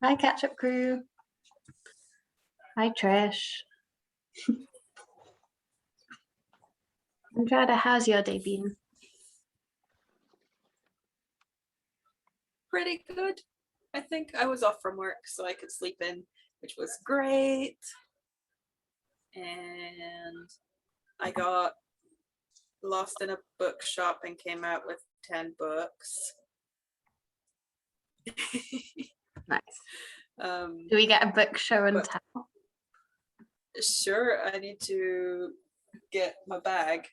Hi, Catch-Up Crew. Hi, Trish. Andrada, how's your day been? Pretty good. I think I was off from work so I could sleep in, which was great. And I got lost in a bookshop and came out with 10 books. Nice. Do we get a book show and tell? Sure, I need to get my bag.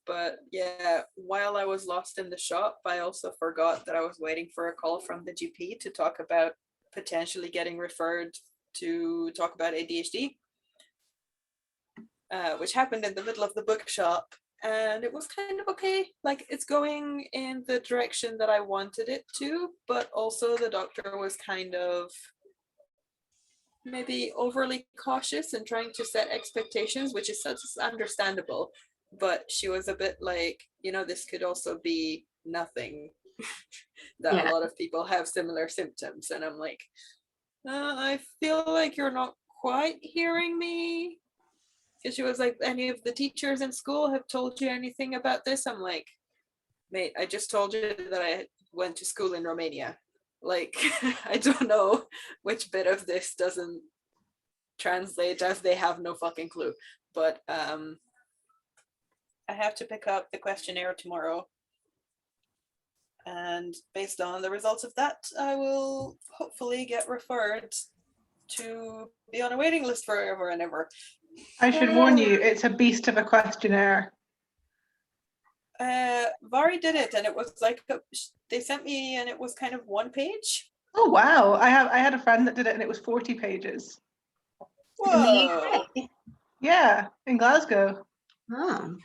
But yeah, while I was lost in the shop, I also forgot that I was waiting for a call from the GP to talk about potentially getting referred to talk about ADHD, which happened in the middle of the bookshop. And it was kind of okay. Like, it's going in the direction that I wanted it to, but also the doctor was kind of maybe overly cautious and trying to set expectations, which is such understandable. But she was a bit like, this could also be nothing. That a lot of people have similar symptoms. And I'm like, I feel like you're not quite hearing me. Because she was like, any of the teachers in school have told you anything about this? I'm like, mate, I just told you that I went to school in Romania. Like, I don't know which bit of this doesn't translate, as they have no fucking clue. But I have to pick up the questionnaire tomorrow. And based on the results of that, I will hopefully get referred to be on a waiting list forever and ever. I should warn you, it's a beast of a questionnaire. Vari did it, and it was like they sent me, and it was kind of 1 page. Oh wow! I had a friend that did it, and it was 40 pages. Whoa! In the UK? Yeah, in Glasgow. Oh.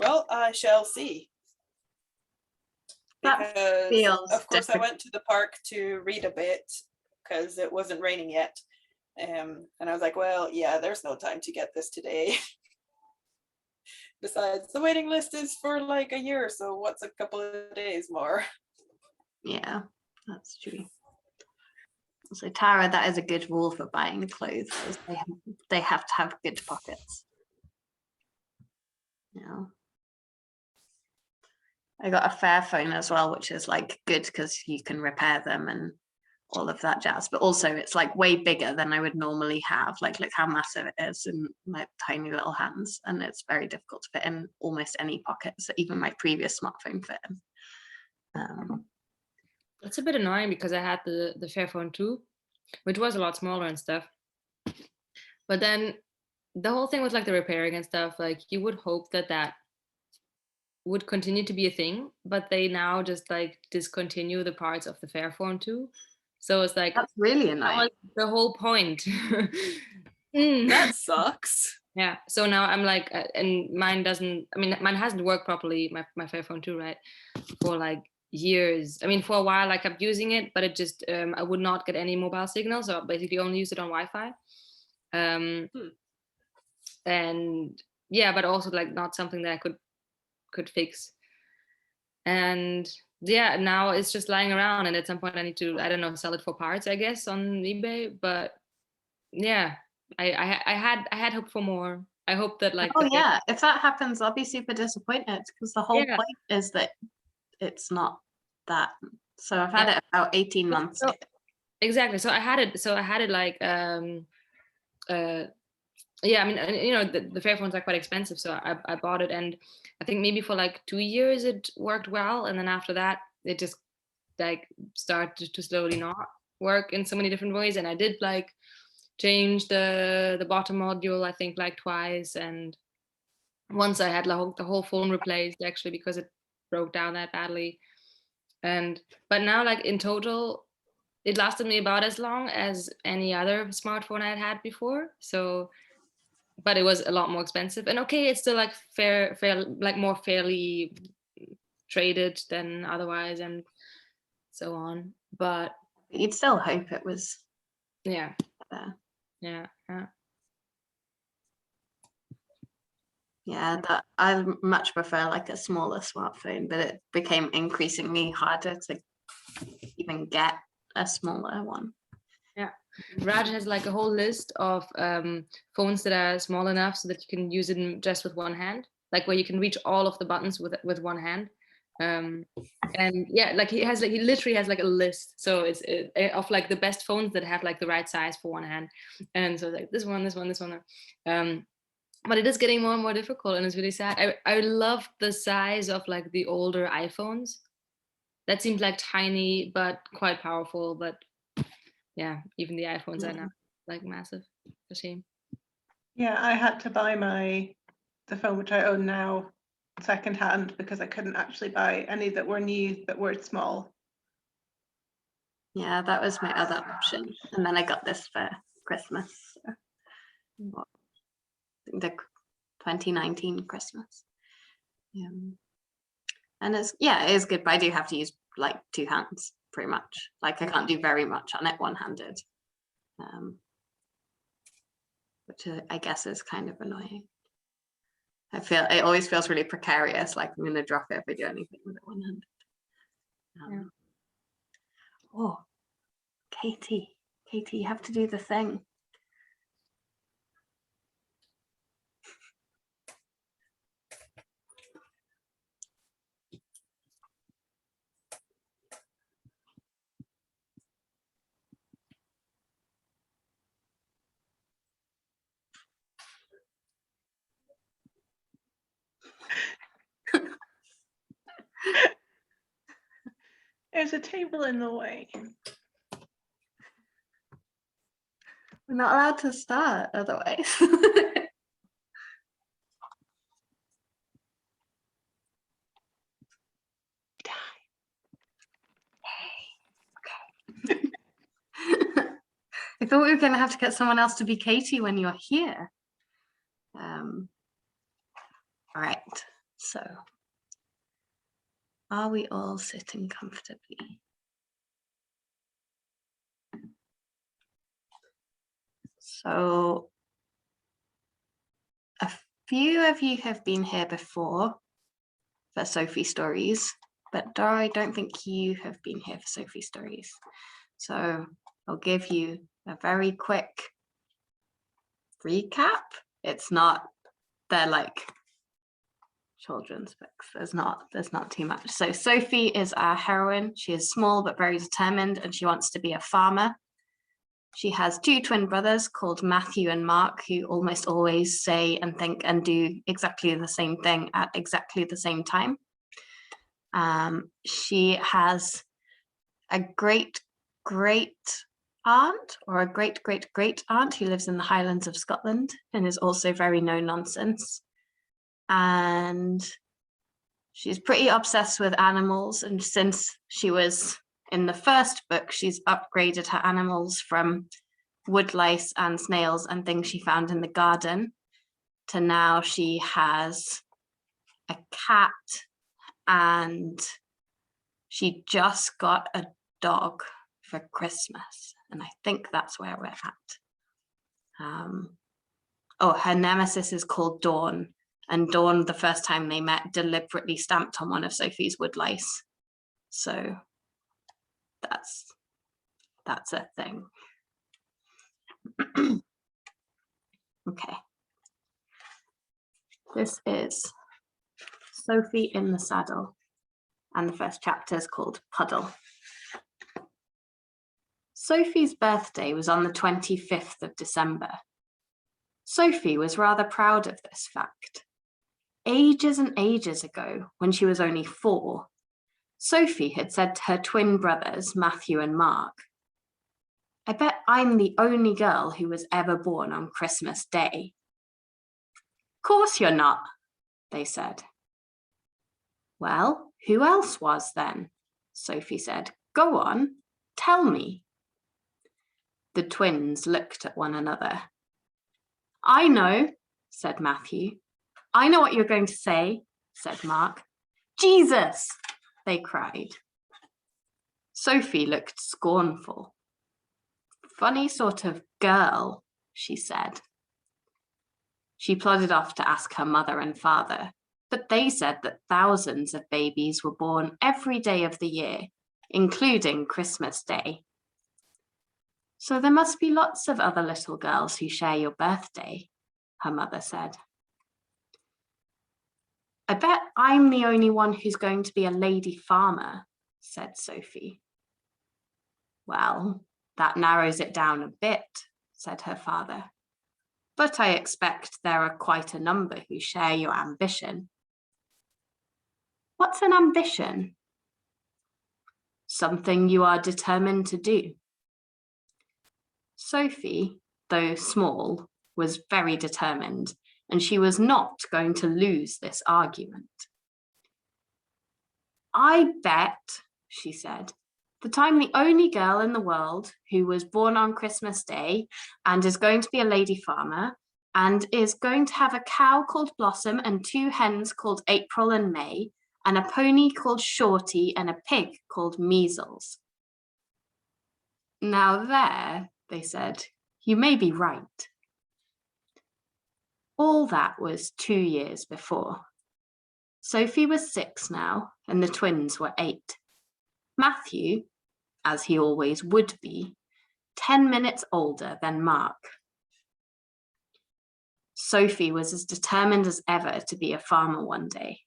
Well, I shall see. Because of course I went to the park to read a bit because it wasn't raining yet. And I was like, well, yeah, there's no time to get this today. Besides, the waiting list is for like a year, so what's a couple of days more? Yeah, that's true. So Tara, that is a good rule for buying clothes. They have to have good pockets. Yeah. I got a Fairphone as well, which is like good because you can repair them and all of that jazz, but also it's like way bigger than I would normally have. Like, look how massive it is in my tiny little hands, and it's very difficult to fit in almost any pocket. So even my previous smartphone fit in. That's a bit annoying because I had the Fairphone 2, which was a lot smaller and stuff. But then the whole thing with like the repairing and stuff, like you would hope that would continue to be a thing, but they now just like discontinue the parts of the Fairphone 2. So it's like, that's really annoying. That was the whole point. That sucks. Yeah. So now I'm like, and mine hasn't worked properly, my Fairphone 2, right? For like years. I mean, for a while I kept using it, but it just, I would not get any mobile signal. So I basically only use it on Wi-Fi. And yeah, but also like not something that I could fix. And yeah, now it's just lying around, and at some point I need to, I don't know, sell it for parts, I guess, on eBay. But yeah, I had hoped for more. I hope that like yeah, if that happens I'll be super disappointed, because the whole point is that it's not that. So I've had it about 18 months. Exactly. So I had it like yeah, I mean, the Fairphones are quite expensive, so I bought it, and I think maybe for like 2 years it worked well, and then after that it just like started to slowly not work in so many different ways. And I did like change the bottom module, I think like twice, and once I had the whole phone replaced actually because it broke down that badly. But now like in total it lasted me about as long as any other smartphone I had before. So, but it was a lot more expensive, and okay, it's still like fair like more fairly traded than otherwise and so on. But you'd still hope it was yeah better. Yeah, that I much prefer like a smaller smartphone, but it became increasingly harder to even get a smaller one. Yeah, Raj has like a whole list of phones that are small enough so that you can use it just with one hand, like where you can reach all of the buttons with one hand. And yeah, like he literally has like a list, so it's of like the best phones that have like the right size for one hand, and so like this one. But it is getting more and more difficult, and it's really sad. I love the size of like the older iPhones. That seems like tiny but quite powerful. But yeah, even the iPhones are now like massive. A shame. Yeah, I had to buy the phone which I own now secondhand because I couldn't actually buy any that were new that were small. Yeah, that was my other option. And then I got this for Christmas. So, the 2019 Christmas. And it is good, but I do have to use like two hands pretty much. Like I can't do very much on it one-handed. Which I guess is kind of annoying. It always feels really precarious, like I'm gonna drop it if I do anything with it one-handed. Oh, Katie, you have to do the thing. There's a table in the way. We're not allowed to start otherwise. I thought we were going to have to get someone else to be Katie when you're here. All right, so are we all sitting comfortably? So a few of you have been here before for Sophie Stories, but Dara, I don't think you have been here for Sophie Stories. So I'll give you a very quick recap. They're like children's books. There's not too much. So Sophie is our heroine. She is small but very determined, and she wants to be a farmer. She has two twin brothers called Matthew and Mark, who almost always say and think and do exactly the same thing at exactly the same time. She has a great aunt or a great aunt who lives in the Highlands of Scotland and is also very no nonsense. And she's pretty obsessed with animals, and since she was in the first book, she's upgraded her animals from woodlice and snails and things she found in the garden to now she has a cat, and she just got a dog for Christmas, and I think that's where we're at. Her nemesis is called Dawn, and Dawn, the first time they met, deliberately stamped on one of Sophie's woodlice. So that's a thing. Okay. This is Sophie in the Saddle, and the first chapter is called Puddle. Sophie's birthday was on the 25th of December. Sophie was rather proud of this fact. Ages and ages ago, when she was only 4, Sophie had said to her twin brothers, Matthew and Mark, "I bet I'm the only girl who was ever born on Christmas Day." "Course you're not," they said. "Well, who else was then?" Sophie said. "Go on, tell me." The twins looked at one another. "I know," said Matthew. "I know what you're going to say," said Mark. "Jesus!" they cried. Sophie looked scornful. "Funny sort of girl," she said. She plodded off to ask her mother and father, but they said that thousands of babies were born every day of the year, including Christmas Day. So there must be lots of other little girls who share your birthday, her mother said. I bet I'm the only one who's going to be a lady farmer, said Sophie. Well, that narrows it down a bit, said her father. But I expect there are quite a number who share your ambition. What's an ambition? Something you are determined to do. Sophie, though small, was very determined, and she was not going to lose this argument. I bet, she said, that I'm the only girl in the world who was born on Christmas Day and is going to be a lady farmer and is going to have a cow called Blossom and 2 hens called April and May and a pony called Shorty and a pig called Measles. Now there, they said, you may be right. All that was 2 years before. Sophie was 6 now, and the twins were 8. Matthew, as he always would be, 10 minutes older than Mark. Sophie was as determined as ever to be a farmer one day.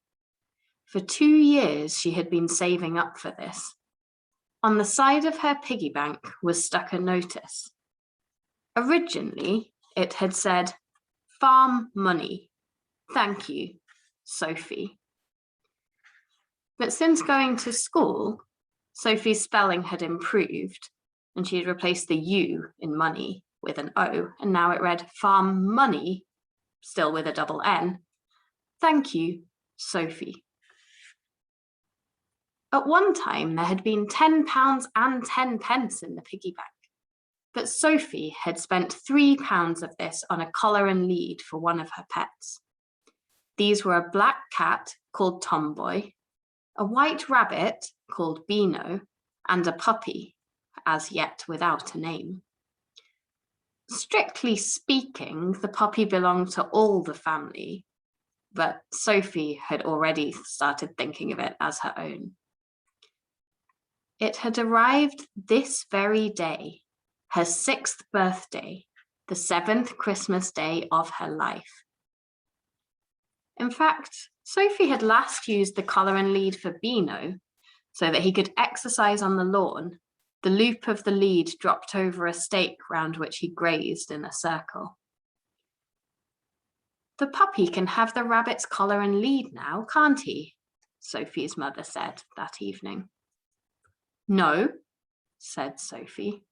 For 2 years, she had been saving up for this. On the side of her piggy bank was stuck a notice. Originally, it had said, "Farm money. Thank you, Sophie." But since going to school, Sophie's spelling had improved, and she had replaced the U in money with an O, and now it read "Farm money," still with a double N. Thank you, Sophie. At one time, there had been £10 and 10 pence in the piggy bank, but Sophie had spent £3 of this on a collar and lead for one of her pets. These were a black cat called Tomboy, a white rabbit called Beano, and a puppy, as yet without a name. Strictly speaking, the puppy belonged to all the family, but Sophie had already started thinking of it as her own. It had arrived this very day, her 6th birthday, the 7th Christmas day of her life. In fact, Sophie had last used the collar and lead for Beano so that he could exercise on the lawn. The loop of the lead dropped over a stake round which he grazed in a circle. The puppy can have the rabbit's collar and lead now, can't he? Sophie's mother said that evening. No, said Sophie.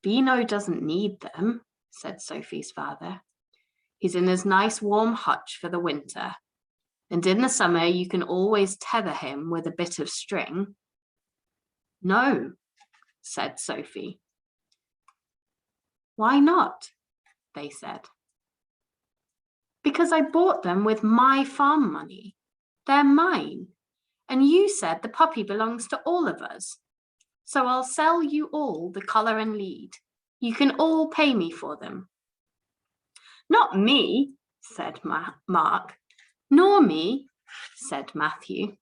Beano doesn't need them, said Sophie's father. He's in his nice warm hutch for the winter, and in the summer you can always tether him with a bit of string. No, said Sophie. Why not? They said. Because I bought them with my farm money. They're mine. And you said the puppy belongs to all of us. So I'll sell you all the collar and lead. You can all pay me for them. Not me, said Mark. Nor me, said Matthew.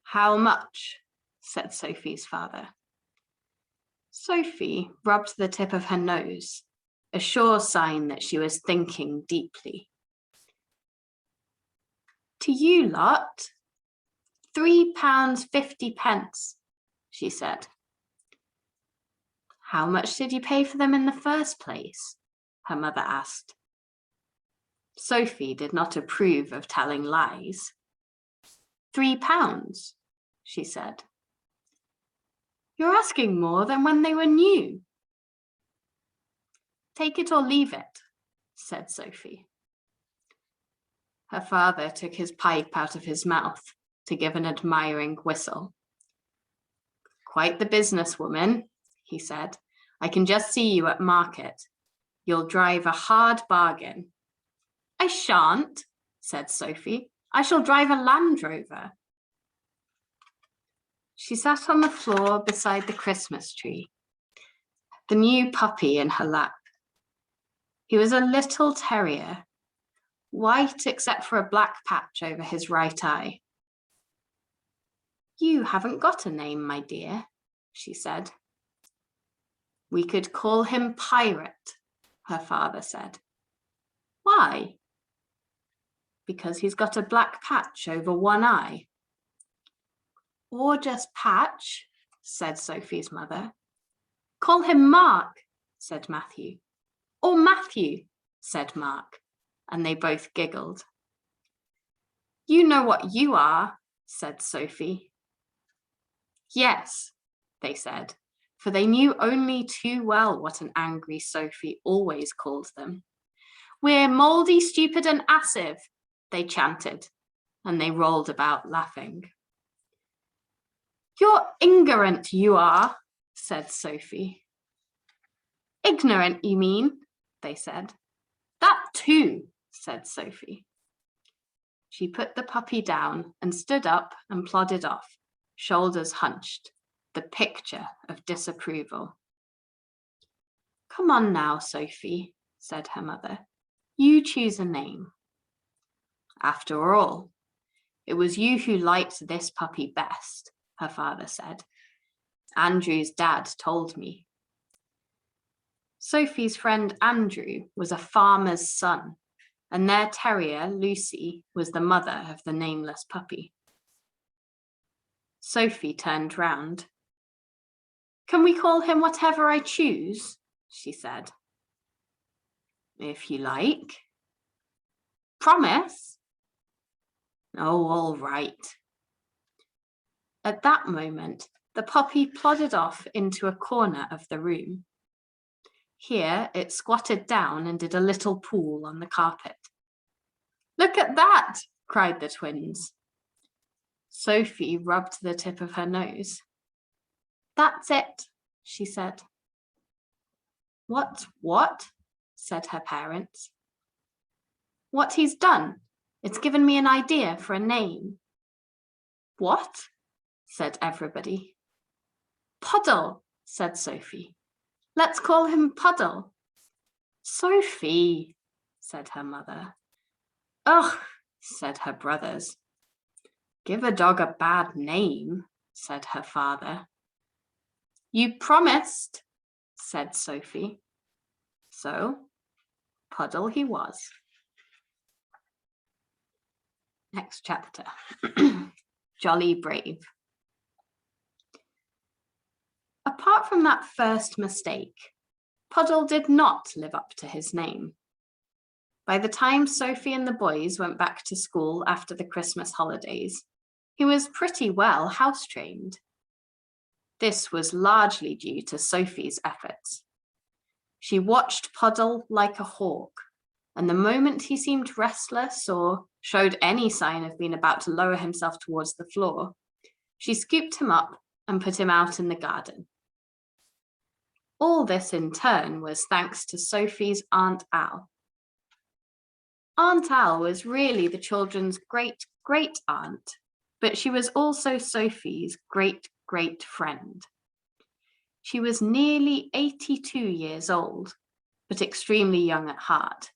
How much? Said Sophie's father. Sophie rubbed the tip of her nose, a sure sign that she was thinking deeply. To you lot, £3.50, she said. How much did you pay for them in the first place? Her mother asked. Sophie did not approve of telling lies. £3, she said. You're asking more than when they were new. Take it or leave it, said Sophie. Her father took his pipe out of his mouth to give an admiring whistle. Quite the businesswoman, he said. I can just see you at market. You'll drive a hard bargain. I shan't, said Sophie. I shall drive a Land Rover. She sat on the floor beside the Christmas tree, the new puppy in her lap. He was a little terrier, white except for a black patch over his right eye. You haven't got a name, my dear, she said. We could call him Pirate, her father said. Why? Because he's got a black patch over one eye. Or just Patch, said Sophie's mother. Call him Mark, said Matthew. Or Matthew, said Mark, and they both giggled. You know what you are, said Sophie. Yes, they said, for they knew only too well what an angry Sophie always called them. We're mouldy, stupid, and assive, they chanted, and they rolled about laughing. You're ignorant, you are, said Sophie. Ignorant, you mean, they said. That too, said Sophie. She put the puppy down and stood up and plodded off, shoulders hunched, the picture of disapproval. Come on now, Sophie, said her mother. You choose a name. After all, it was you who liked this puppy best, her father said. Andrew's dad told me. Sophie's friend Andrew was a farmer's son, and their terrier, Lucy, was the mother of the nameless puppy. Sophie turned round. Can we call him whatever I choose? She said. If you like. Promise? Oh, all right. At that moment, the puppy plodded off into a corner of the room. Here, it squatted down and did a little pool on the carpet. Look at that, cried the twins. Sophie rubbed the tip of her nose. That's it, she said. What? Said her parents. What he's done. It's given me an idea for a name. What? Said everybody. Puddle, said Sophie. Let's call him Puddle. Sophie, said her mother. Ugh, said her brothers. Give a dog a bad name, said her father. You promised, said Sophie. So, Puddle he was. Next chapter. Jolly Brave. Apart from that first mistake, Puddle did not live up to his name. By the time Sophie and the boys went back to school after the Christmas holidays, he was pretty well house-trained. This was largely due to Sophie's efforts. She watched Puddle like a hawk, and the moment he seemed restless or showed any sign of being about to lower himself towards the floor, she scooped him up and put him out in the garden. All this in turn was thanks to Sophie's Aunt Al. Aunt Al was really the children's great-great-aunt, but she was also Sophie's great-great friend. She was nearly 82 years old, but extremely young at heart,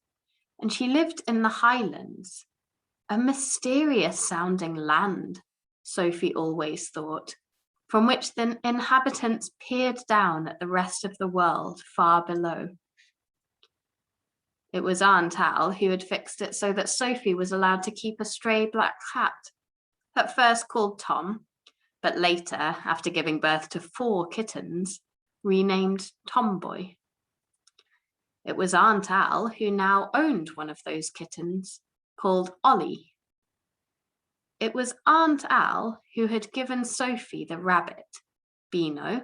and she lived in the Highlands, a mysterious-sounding land, Sophie always thought, from which the inhabitants peered down at the rest of the world far below. It was Aunt Al who had fixed it so that Sophie was allowed to keep a stray black cat, at first called Tom, but later, after giving birth to 4 kittens, renamed Tomboy. It was Aunt Al who now owned one of those kittens, called Ollie. It was Aunt Al who had given Sophie the rabbit, Beano,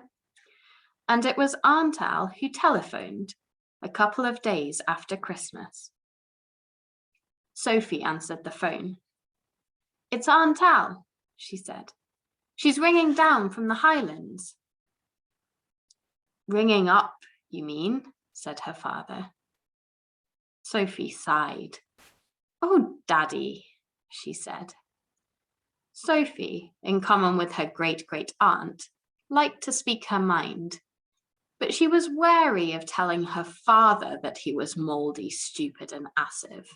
and it was Aunt Al who telephoned a couple of days after Christmas. Sophie answered the phone. It's Aunt Al, she said. She's ringing down from the Highlands. Ringing up, you mean, said her father. Sophie sighed. Oh, Daddy, she said. Sophie, in common with her great-great-aunt, liked to speak her mind, but she was wary of telling her father that he was mouldy, stupid, and assive.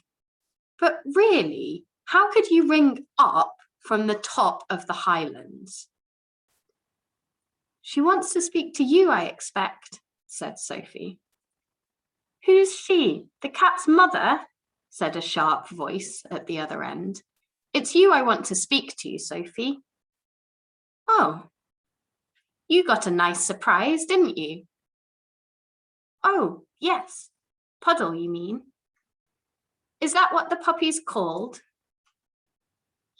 But really, how could you ring up from the top of the Highlands? She wants to speak to you, I expect, said Sophie. Who's she? The cat's mother? Said a sharp voice at the other end. It's you I want to speak to, Sophie. Oh, you got a nice surprise, didn't you? Oh, yes. Puddle, you mean? Is that what the puppy's called?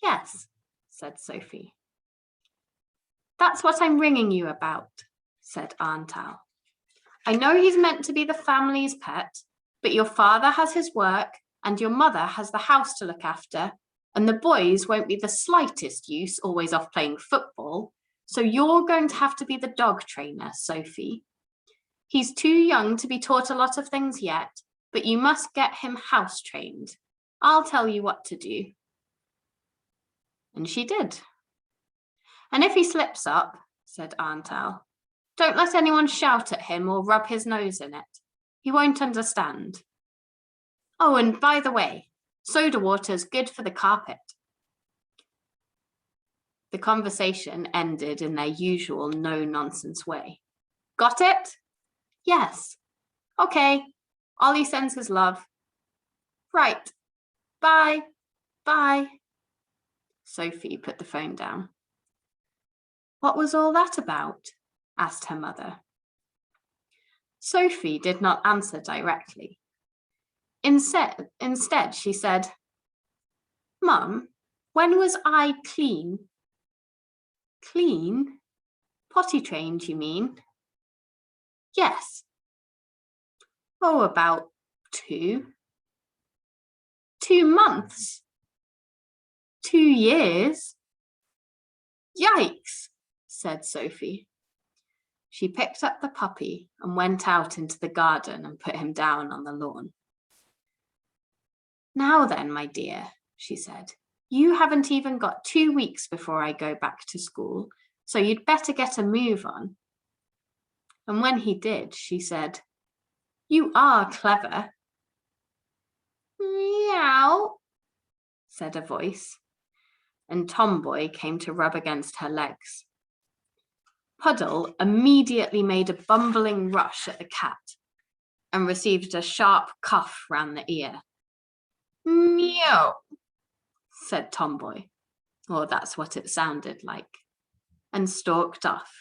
Yes, said Sophie. That's what I'm ringing you about, said Aunt Al. I know he's meant to be the family's pet, but your father has his work and your mother has the house to look after, and the boys won't be the slightest use always off playing football, so you're going to have to be the dog trainer, Sophie. He's too young to be taught a lot of things yet, but you must get him house trained. I'll tell you what to do. And she did. And if he slips up, said Aunt Al, don't let anyone shout at him or rub his nose in it. He won't understand. Oh, and by the way, soda water's good for the carpet. The conversation ended in their usual no-nonsense way. Got it? Yes. Okay. Ollie sends his love. Right. Bye. Bye. Sophie put the phone down. What was all that about? Asked her mother. Sophie did not answer directly. Instead, she said, Mum, when was I clean? Clean? Potty trained, you mean? Yes. Oh, about 2. 2 months. 2 years. Yikes, said Sophie. She picked up the puppy and went out into the garden and put him down on the lawn. Now then, my dear, she said, you haven't even got 2 weeks before I go back to school, so you'd better get a move on. And when he did, she said, you are clever. Meow, said a voice, and Tomboy came to rub against her legs. Puddle immediately made a bumbling rush at the cat and received a sharp cuff round the ear. Meow, said Tomboy, or that's what it sounded like, and stalked off.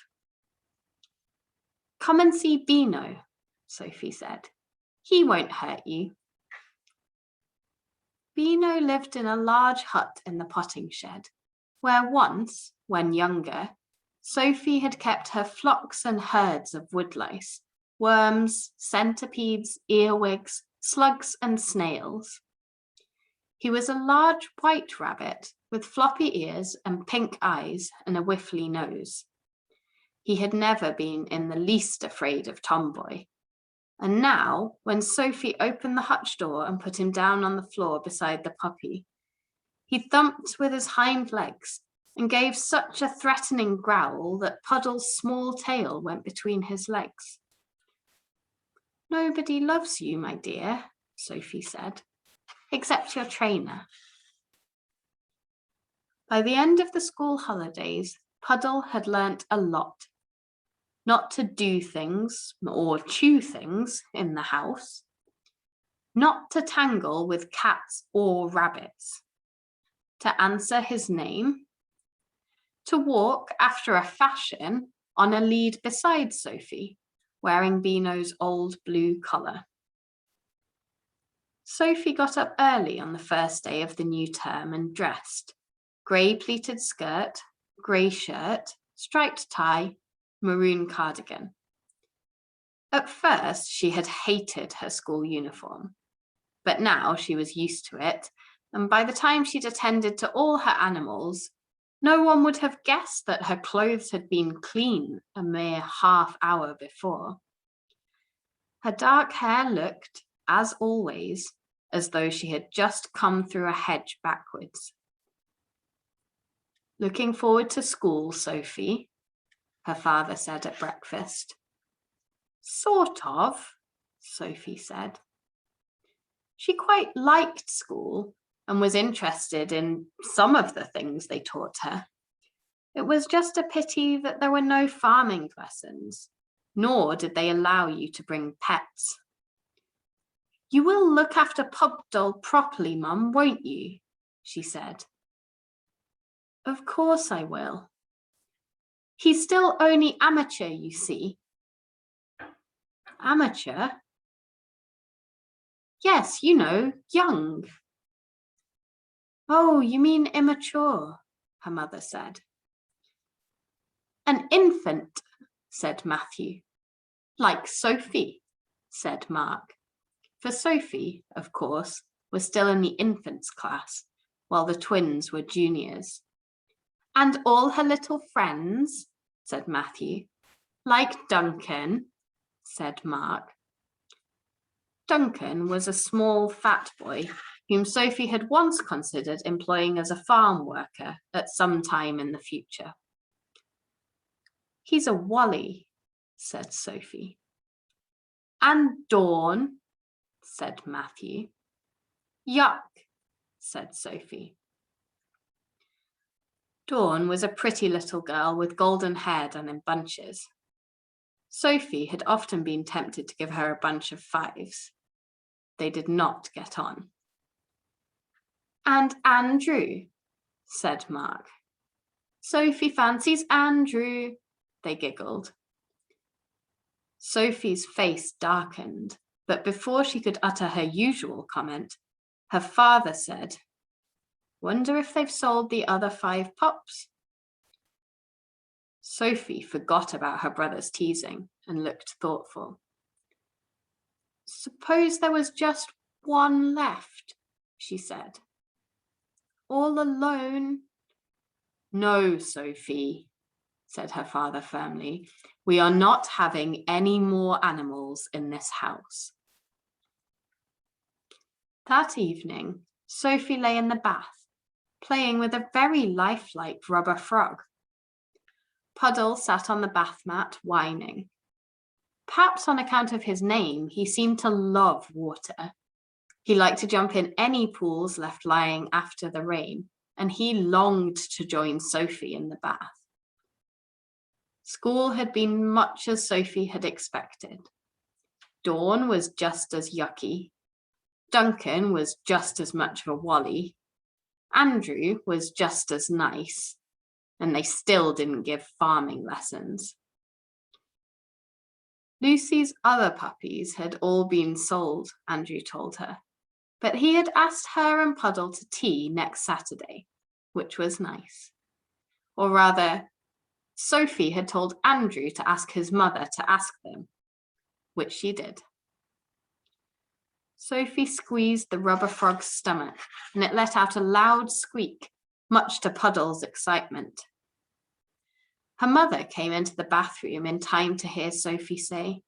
Come and see Beano, Sophie said. He won't hurt you. Beano lived in a large hut in the potting shed, where once, when younger, Sophie had kept her flocks and herds of woodlice, worms, centipedes, earwigs, slugs, and snails. He was a large white rabbit with floppy ears and pink eyes and a whiffly nose. He had never been in the least afraid of Tomboy. And now, when Sophie opened the hutch door and put him down on the floor beside the puppy, he thumped with his hind legs and gave such a threatening growl that Puddle's small tail went between his legs. Nobody loves you, my dear, Sophie said, except your trainer. By the end of the school holidays, Puddle had learnt a lot. Not to do things or chew things in the house, not to tangle with cats or rabbits, to answer his name, to walk after a fashion on a lead beside Sophie, wearing Beano's old blue collar. Sophie got up early on the first day of the new term and dressed, grey pleated skirt, grey shirt, striped tie, maroon cardigan. At first, she had hated her school uniform, but now she was used to it, and by the time she'd attended to all her animals, no one would have guessed that her clothes had been clean a mere half hour before. Her dark hair looked, as always, as though she had just come through a hedge backwards. Looking forward to school, Sophie? Her father said at breakfast. Sort of, Sophie said. She quite liked school and was interested in some of the things they taught her. It was just a pity that there were no farming lessons, nor did they allow you to bring pets. You will look after Puddle properly, Mum, won't you? She said. Of course I will. He's still only amateur, you see. Amateur? Yes, you know, young. Oh, you mean immature, her mother said. An infant, said Matthew. Like Sophie, said Mark. For Sophie, of course, was still in the infants class, while the twins were juniors. And all her little friends, said Matthew. Like Duncan, said Mark. Duncan was a small, fat boy whom Sophie had once considered employing as a farm worker at some time in the future. He's a Wally, said Sophie. And Dawn, said Matthew. Yuck, said Sophie. Dawn was a pretty little girl with golden hair done in bunches. Sophie had often been tempted to give her a bunch of fives. They did not get on. And Andrew, said Mark. Sophie fancies Andrew, they giggled. Sophie's face darkened, but before she could utter her usual comment, her father said, Wonder if they've sold the other 5 pups? Sophie forgot about her brother's teasing and looked thoughtful. Suppose there was just one left, she said. All alone? No, Sophie, said her father firmly. We are not having any more animals in this house. That evening, Sophie lay in the bath, playing with a very lifelike rubber frog. Puddle sat on the bath mat, whining. Perhaps on account of his name, he seemed to love water. He liked to jump in any pools left lying after the rain, and he longed to join Sophie in the bath. School had been much as Sophie had expected. Dawn was just as yucky. Duncan was just as much of a Wally. Andrew was just as nice, and they still didn't give farming lessons. Lucy's other puppies had all been sold, Andrew told her, but he had asked her and Puddle to tea next Saturday, which was nice. Or rather, Sophie had told Andrew to ask his mother to ask them, which she did. Sophie squeezed the rubber frog's stomach, and it let out a loud squeak, much to Puddle's excitement. Her mother came into the bathroom in time to hear Sophie say,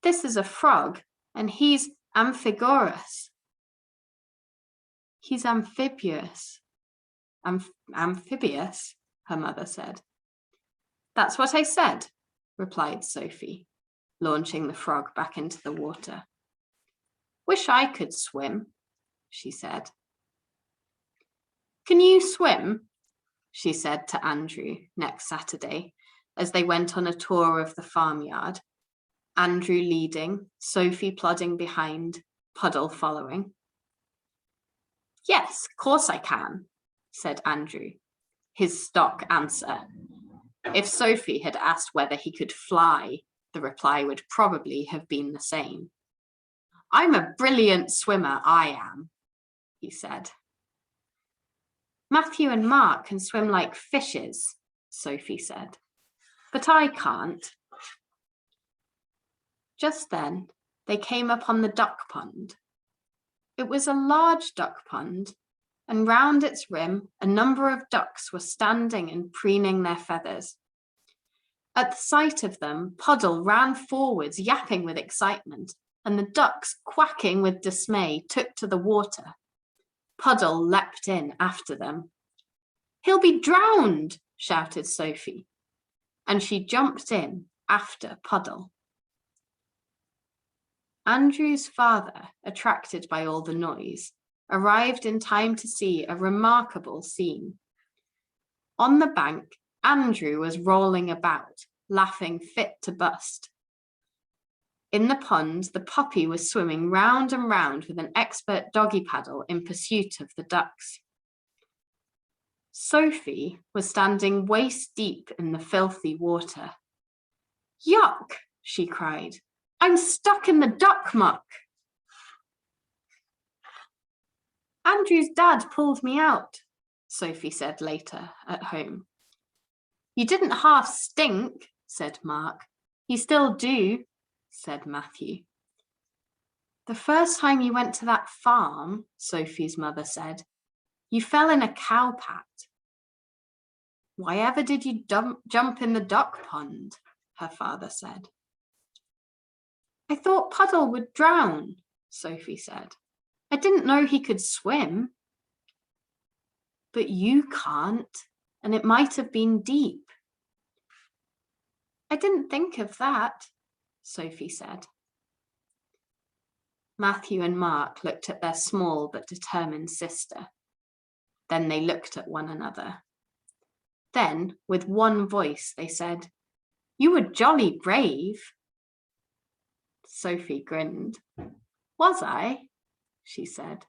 This is a frog, and he's amphigoras. He's amphibious. Amphibious, her mother said. That's what I said, replied Sophie, launching the frog back into the water. Wish I could swim, she said. Can you swim? She said to Andrew next Saturday as they went on a tour of the farmyard, Andrew leading, Sophie plodding behind, Puddle following. Yes, of course I can, said Andrew, his stock answer. If Sophie had asked whether he could fly, the reply would probably have been the same. I'm a brilliant swimmer, I am, he said. Matthew and Mark can swim like fishes, Sophie said, but I can't. Just then, they came upon the duck pond. It was a large duck pond, and round its rim, a number of ducks were standing and preening their feathers. At the sight of them, Puddle ran forwards, yapping with excitement, and the ducks, quacking with dismay, took to the water. Puddle leapt in after them. He'll be drowned, shouted Sophie, and she jumped in after Puddle. Andrew's father, attracted by all the noise, arrived in time to see a remarkable scene. On the bank, Andrew was rolling about, laughing fit to bust. In the pond, the puppy was swimming round and round with an expert doggy paddle in pursuit of the ducks. Sophie was standing waist deep in the filthy water. Yuck, she cried. I'm stuck in the duck muck. Andrew's dad pulled me out, Sophie said later at home. You didn't half stink, said Mark. You still do, said Matthew. The first time you went to that farm, Sophie's mother said, you fell in a cow pat. Why ever did you jump in the duck pond? Her father said. I thought Puddle would drown, Sophie said. I didn't know he could swim. But you can't, and it might have been deep. I didn't think of that, Sophie said. Matthew and Mark looked at their small but determined sister. Then they looked at one another. Then, with one voice, they said, You were jolly brave. Sophie grinned. Was I? She said.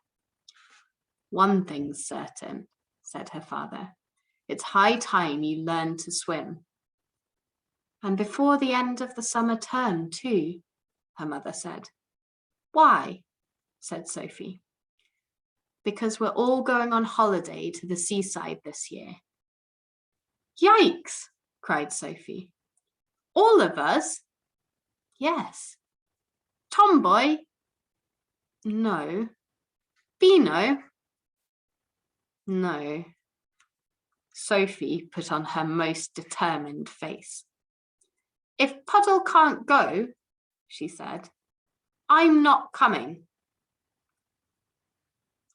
One thing's certain, said her father. It's high time you learned to swim. And before the end of the summer term, too, her mother said. Why? Said Sophie. Because we're all going on holiday to the seaside this year. Yikes, cried Sophie. All of us? Yes. Tomboy? No. Beano? No. Sophie put on her most determined face. If Puddle can't go, she said, I'm not coming.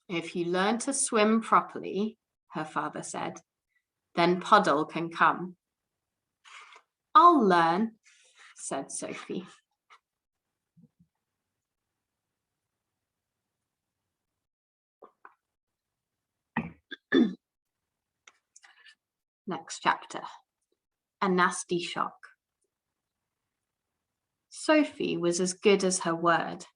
If you learn to swim properly, her father said, then Puddle can come. I'll learn, said Sophie. Next chapter, a nasty shock. Sophie was as good as her word.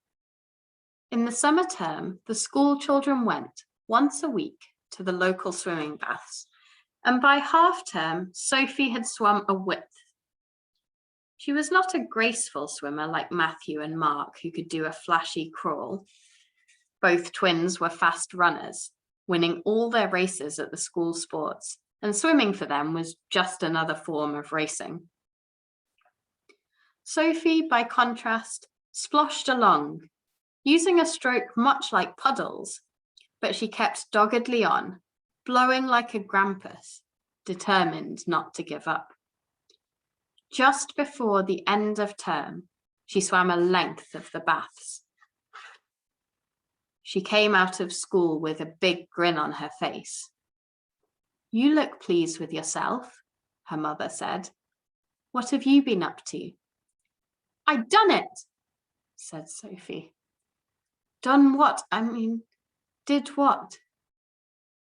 In the summer term, the school children went once a week to the local swimming baths, and by half term, Sophie had swum a width. She was not a graceful swimmer like Matthew and Mark, who could do a flashy crawl. Both twins were fast runners, winning all their races at the school sports, and swimming for them was just another form of racing. Sophie, by contrast, splashed along, using a stroke much like Puddle's, but she kept doggedly on, blowing like a grampus, determined not to give up. Just before the end of term, she swam a length of the baths. She came out of school with a big grin on her face. You look pleased with yourself, her mother said. What have you been up to? I done it, said Sophie. Done what? Did what?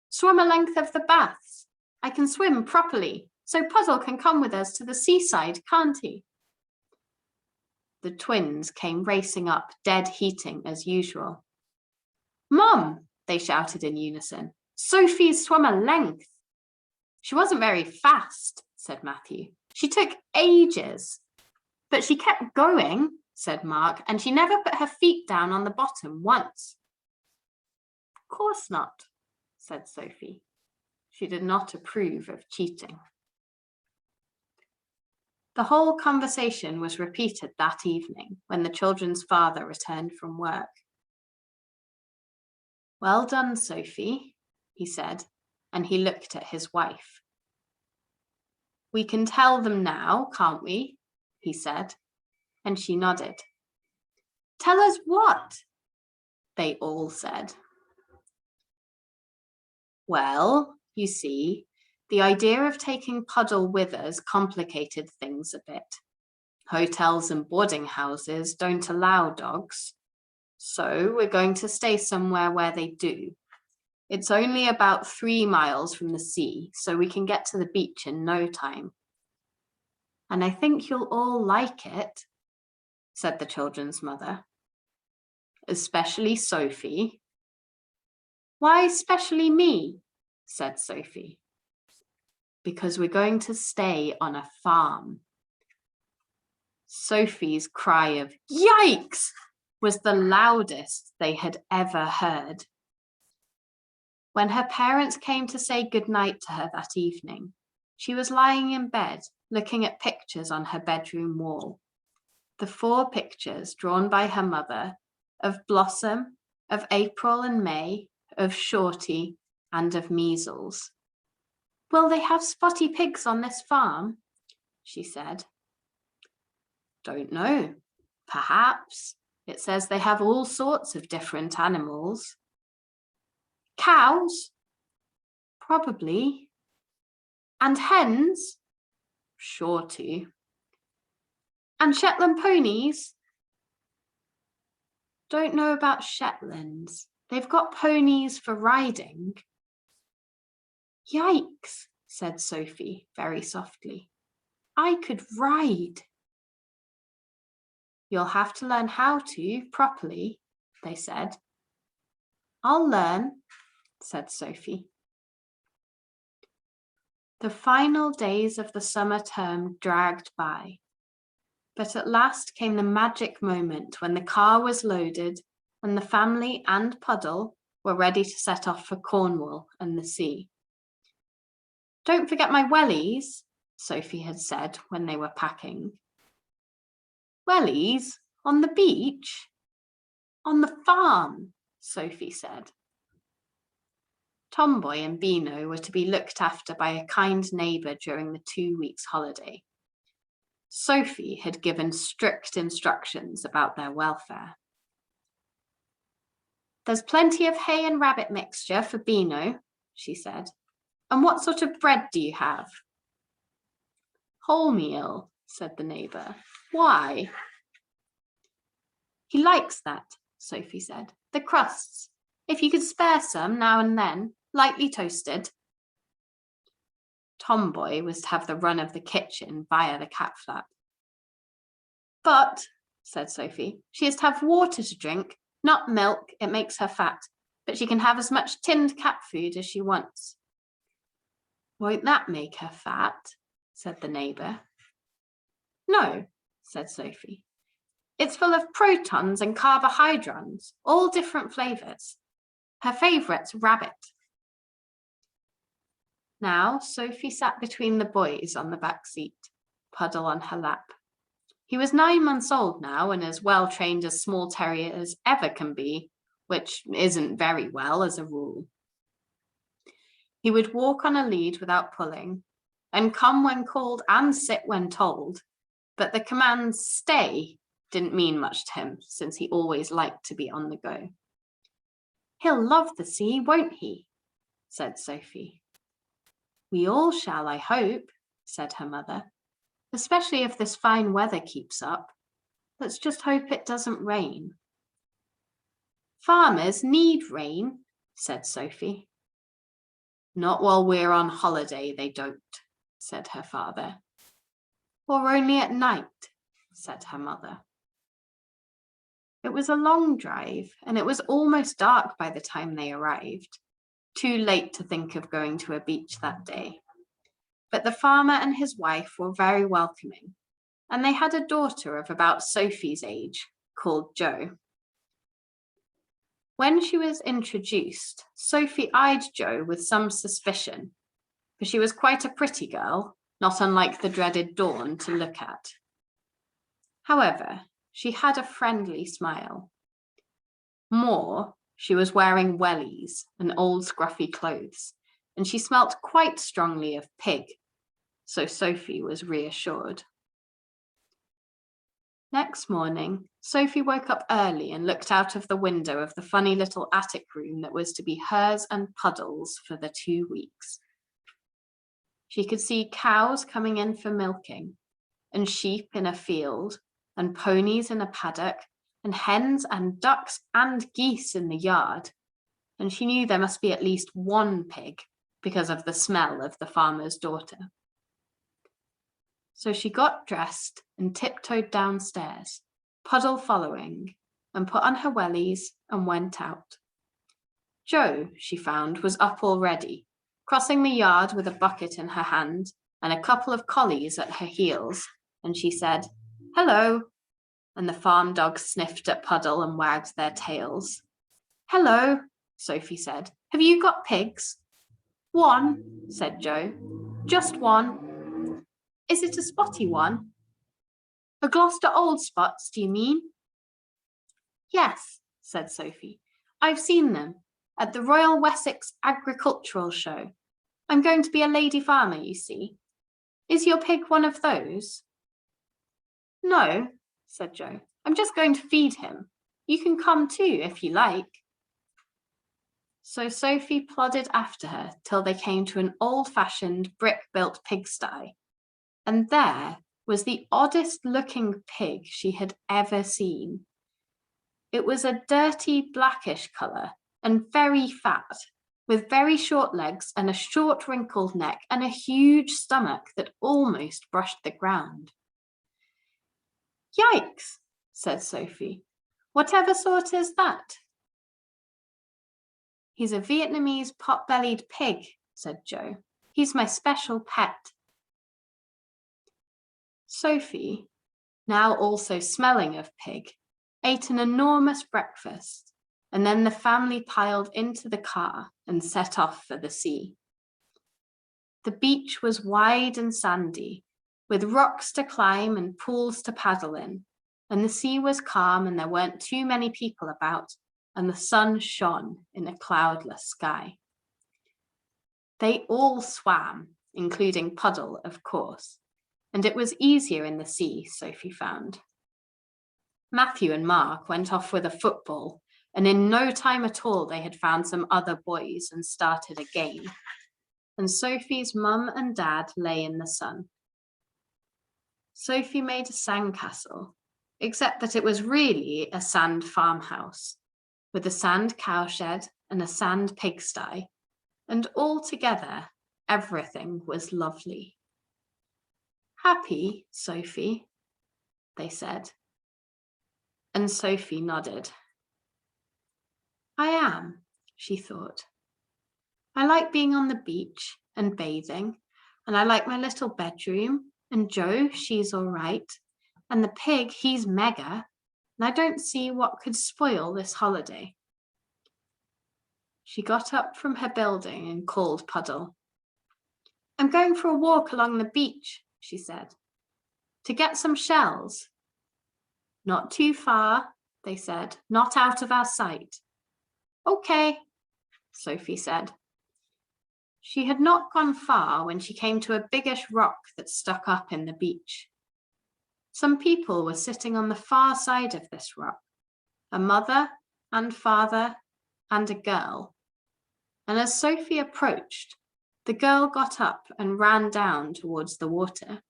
Swim a length of the baths. I can swim properly, so Puddle can come with us to the seaside, can't he? The twins came racing up, dead heating as usual. Mum, they shouted in unison. Sophie's swum a length. She wasn't very fast, said Matthew. She took ages. But she kept going, said Mark, and she never put her feet down on the bottom once. Of course not, said Sophie. She did not approve of cheating. The whole conversation was repeated that evening when the children's father returned from work. Well done, Sophie, he said, and he looked at his wife. We can tell them now, can't we? He said, and she nodded. Tell us what? They all said. Well, you see, the idea of taking Puddle with us complicated things a bit. Hotels and boarding houses don't allow dogs, so we're going to stay somewhere where they do. It's only about 3 miles from the sea, so we can get to the beach in no time. and I think you'll all like it, said the children's mother. Especially Sophie. Why especially me? Said Sophie. Because we're going to stay on a farm. Sophie's cry of "Yikes!" was the loudest they had ever heard. When her parents came to say goodnight to her that evening, she was lying in bed, looking at pictures on her bedroom wall. The 4 pictures drawn by her mother of Blossom, of April and May, of Shorty, and of Measles. Will they have spotty pigs on this farm? She said. Don't know. Perhaps. It says they have all sorts of different animals. Cows? Probably. And hens? Sure to. And Shetland ponies? Don't know about Shetlands. They've got ponies for riding. Yikes, said Sophie very softly. I could ride. You'll have to learn how to properly, they said. I'll learn, said Sophie. The final days of the summer term dragged by, but at last came the magic moment when the car was loaded and the family and Puddle were ready to set off for Cornwall and the sea. Don't forget my wellies, Sophie had said when they were packing. Wellies? On the beach? On the farm, Sophie said. Tomboy and Beano were to be looked after by a kind neighbour during the 2 weeks' holiday. Sophie had given strict instructions about their welfare. There's plenty of hay and rabbit mixture for Beano, she said. And what sort of bread do you have? Wholemeal, said the neighbour. Why? He likes that, Sophie said. The crusts. If you could spare some now and then, lightly toasted. Tomboy was to have the run of the kitchen via the cat flap. But, said Sophie, she is to have water to drink, not milk, it makes her fat, but she can have as much tinned cat food as she wants. Won't that make her fat? Said the neighbour. No, said Sophie. It's full of protons and carbohydrates, all different flavours. Her favourite's rabbit. Now Sophie sat between the boys on the back seat, Puddle on her lap. He was 9 months old now and as well trained as small terriers ever can be, which isn't very well as a rule. He would walk on a lead without pulling, and come when called and sit when told, but the command stay didn't mean much to him since he always liked to be on the go. He'll love the sea, won't he? Said Sophie. We all shall, I hope, said her mother, especially if this fine weather keeps up. Let's just hope it doesn't rain. Farmers need rain, said Sophie. Not while we're on holiday, they don't, said her father. Or only at night, said her mother. It was a long drive, and it was almost dark by the time they arrived, too late to think of going to a beach that day. But the farmer and his wife were very welcoming, and they had a daughter of about Sophie's age, called Jo. When she was introduced, Sophie eyed Jo with some suspicion, for she was quite a pretty girl, not unlike the dreaded Dawn to look at. However, she had a friendly smile. More, she was wearing wellies and old scruffy clothes, and she smelt quite strongly of pig, so Sophie was reassured. Next morning, Sophie woke up early and looked out of the window of the funny little attic room that was to be hers and Puddle's for the 2 weeks. She could see cows coming in for milking, and sheep in a field, and ponies in a paddock, and hens and ducks and geese in the yard, and she knew there must be at least one pig because of the smell of the farmer's daughter. So she got dressed and tiptoed downstairs, Puddle following, and put on her wellies and went out. Jo, she found, was up already, crossing the yard with a bucket in her hand and a couple of collies at her heels, and she said, "Hello," and the farm dogs sniffed at Puddle and wagged their tails. "Hello," Sophie said. "Have you got pigs?" "One," said Jo. "Just one." "Is it a spotty one?" "A Gloucester old spots, do you mean?" "Yes," said Sophie. "I've seen them at the Royal Wessex Agricultural Show. I'm going to be a lady farmer, you see. Is your pig one of those?" "No," said Jo. "I'm just going to feed him. You can come too, if you like." So Sophie plodded after her till they came to an old-fashioned brick-built pigsty, and there was the oddest-looking pig she had ever seen. It was a dirty blackish colour and very fat, with very short legs and a short wrinkled neck and a huge stomach that almost brushed the ground. "Yikes," said Sophie. "Whatever sort is that?" "He's a Vietnamese pot-bellied pig," said Jo. "He's my special pet." Sophie, now also smelling of pig, ate an enormous breakfast, and then the family piled into the car and set off for the sea. The beach was wide and sandy, with rocks to climb and pools to paddle in, and the sea was calm and there weren't too many people about, and the sun shone in a cloudless sky. They all swam, including Puddle, of course, and it was easier in the sea, Sophie found. Matthew and Mark went off with a football, and in no time at all they had found some other boys and started a game. And Sophie's mum and dad lay in the sun. Sophie made a sandcastle, except that it was really a sand farmhouse, with a sand cowshed and a sand pigsty, and altogether everything was lovely. "Happy, Sophie?" they said. And Sophie nodded. "I am," she thought. "I like being on the beach and bathing, and I like my little bedroom, and Jo, she's all right, and the pig, he's mega, and I don't see what could spoil this holiday." She got up from her building and called Puddle. "I'm going for a walk along the beach," she said, "to get some shells." "Not too far," they said, "not out of our sight." "Okay," Sophie said. She had not gone far when she came to a biggish rock that stuck up in the beach. Some people were sitting on the far side of this rock, a mother and father and a girl. And as Sophie approached, the girl got up and ran down towards the water.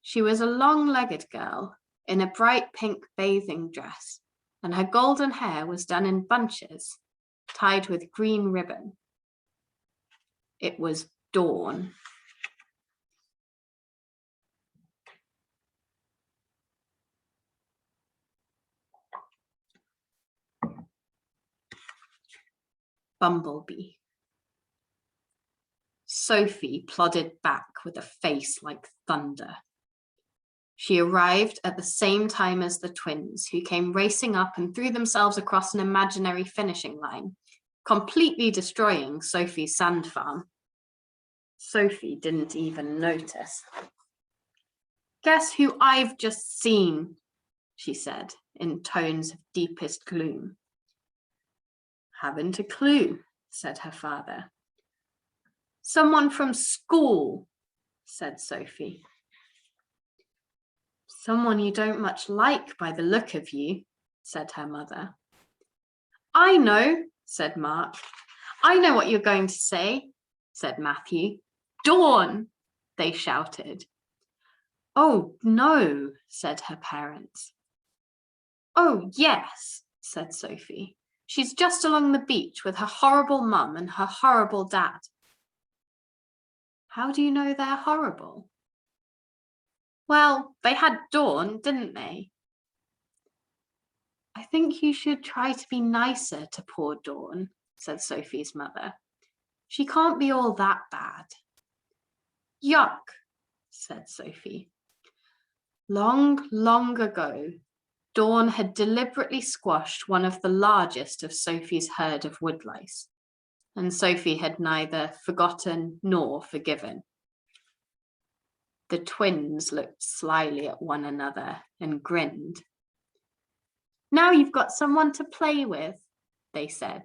She was a long-legged girl in a bright pink bathing dress, and her golden hair was done in bunches, tied with green ribbon. It was Dawn. Bumblebee. Sophie plodded back with a face like thunder. She arrived at the same time as the twins, who came racing up and threw themselves across an imaginary finishing line, completely destroying Sophie's sand farm. Sophie didn't even notice. "Guess who I've just seen?" she said in tones of deepest gloom. "Haven't a clue," said her father. "Someone from school," said Sophie. "Someone you don't much like by the look of you," said her mother. "I know," said Mark. "I know what you're going to say," said Matthew. "Dawn!" they shouted. "Oh, no," said her parents. "Oh, yes," said Sophie. "She's just along the beach with her horrible mum and her horrible dad." "How do you know they're horrible?" Well, they had Dawn, didn't they? I think you should try to be nicer to poor Dawn, said Sophie's mother. She can't be all that bad. Yuck, said Sophie. Long, long ago, Dawn had deliberately squashed one of the largest of Sophie's herd of woodlice, and Sophie had neither forgotten nor forgiven. The twins looked slyly at one another and grinned. Now you've got someone to play with, they said,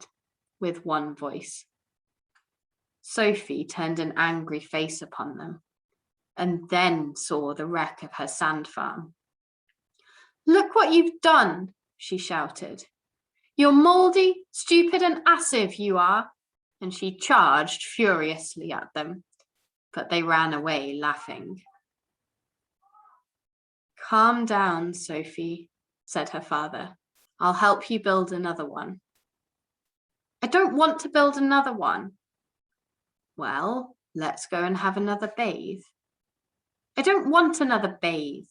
with one voice. Sophie turned an angry face upon them, and then saw the wreck of her sand farm. Look what you've done, she shouted. You're mouldy, stupid, and passive, you are. And she charged furiously at them, but they ran away laughing. Calm down, Sophie, said her father. I'll help you build another one. I don't want to build another one. Well, let's go and have another bathe. I don't want another bathe.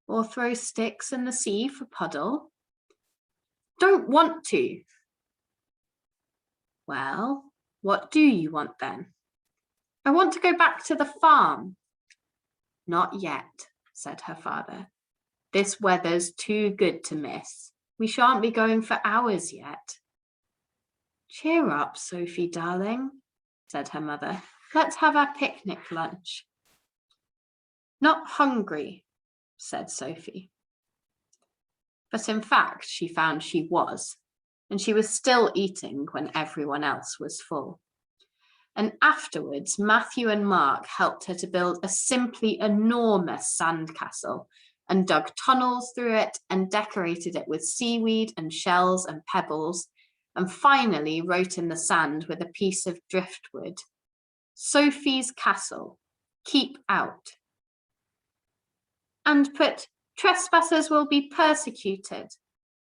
Or throw sticks in the sea for puddle. Don't want to. Well, what do you want then? I want to go back to the farm. Not yet, said her father. This weather's too good to miss. We shan't be going for hours yet. Cheer up, Sophie, darling, said her mother. Let's have our picnic lunch. Not hungry, said Sophie. But in fact, she found she was, and she was still eating when everyone else was full. And afterwards, Matthew and Mark helped her to build a simply enormous sandcastle and dug tunnels through it and decorated it with seaweed and shells and pebbles, and finally wrote in the sand with a piece of driftwood, Sophie's castle, keep out. And put, trespassers will be persecuted,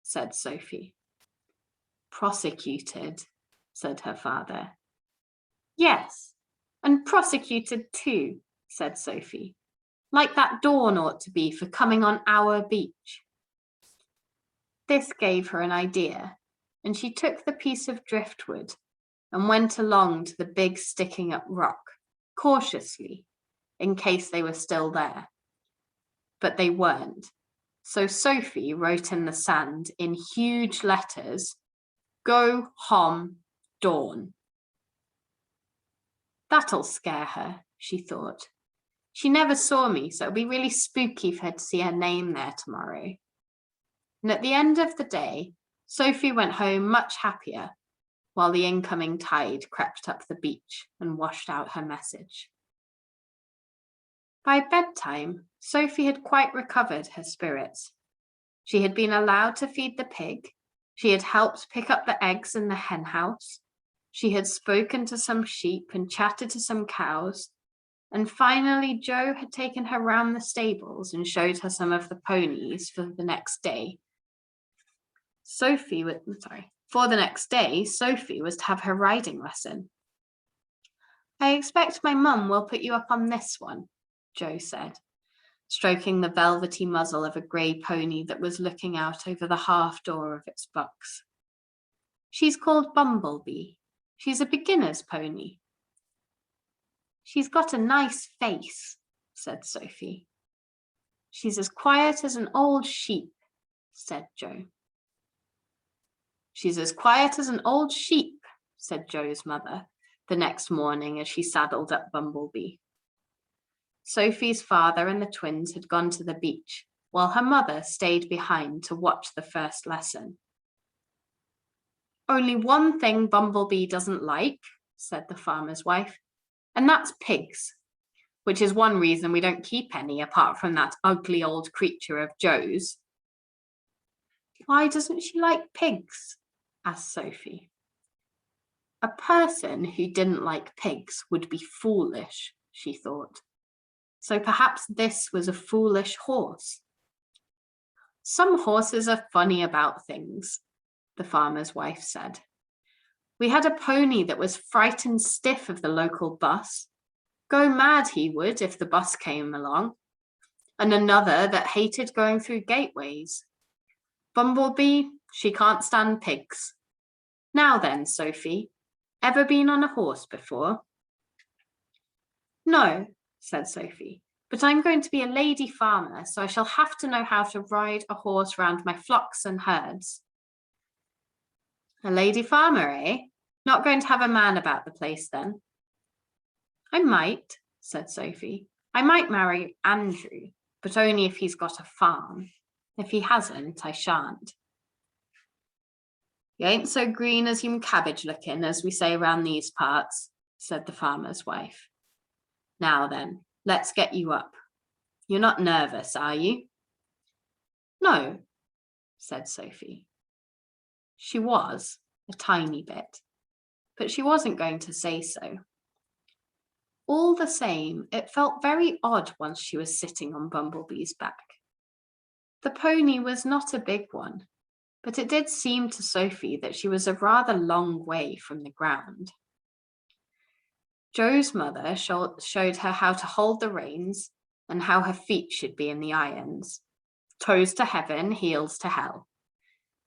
said Sophie. Prosecuted, said her father. Yes, and prosecuted too, said Sophie. Like that Dawn ought to be for coming on our beach. This gave her an idea, and she took the piece of driftwood and went along to the big sticking up rock, cautiously, in case they were still there. But they weren't. So Sophie wrote in the sand in huge letters, Go home, Dawn. That'll scare her, she thought. She never saw me, so it'll be really spooky for her to see her name there tomorrow. And at the end of the day, Sophie went home much happier, while the incoming tide crept up the beach and washed out her message. By bedtime, Sophie had quite recovered her spirits. She had been allowed to feed the pig. She had helped pick up the eggs in the hen house. She had spoken to some sheep and chatted to some cows. And finally, Joe had taken her round the stables and showed her some of the ponies for the next day. For the next day, Sophie was to have her riding lesson. I expect my mum will put you up on this one, Joe said, stroking the velvety muzzle of a grey pony that was looking out over the half door of its box. She's called Bumblebee. She's a beginner's pony. She's got a nice face, said Sophie. She's as quiet as an old sheep, said Joe. She's as quiet as an old sheep, said Joe's mother, the next morning as she saddled up Bumblebee. Sophie's father and the twins had gone to the beach, while her mother stayed behind to watch the first lesson. Only one thing Bumblebee doesn't like, said the farmer's wife, and that's pigs, which is one reason we don't keep any apart from that ugly old creature of Joe's. Why doesn't she like pigs? Asked Sophie. A person who didn't like pigs would be foolish, she thought. So perhaps this was a foolish horse. Some horses are funny about things, the farmer's wife said. We had a pony that was frightened stiff of the local bus. Go mad he would if the bus came along. and another that hated going through gateways. Bumblebee, she can't stand pigs. Now then, Sophie, ever been on a horse before? No, said Sophie, but I'm going to be a lady farmer, so I shall have to know how to ride a horse round my flocks and herds. A lady farmer, eh? Not going to have a man about the place then? I might, said Sophie. I might marry Andrew, but only if he's got a farm. If he hasn't, I shan't. You ain't so green as you cabbage looking, as we say round these parts, said the farmer's wife. Now then, let's get you up. You're not nervous, are you? No, said Sophie. She was, a tiny bit, but she wasn't going to say so. All the same, it felt very odd once she was sitting on Bumblebee's back. The pony was not a big one, but it did seem to Sophie that she was a rather long way from the ground. Joe's mother showed her how to hold the reins and how her feet should be in the irons, toes to heaven, heels to hell,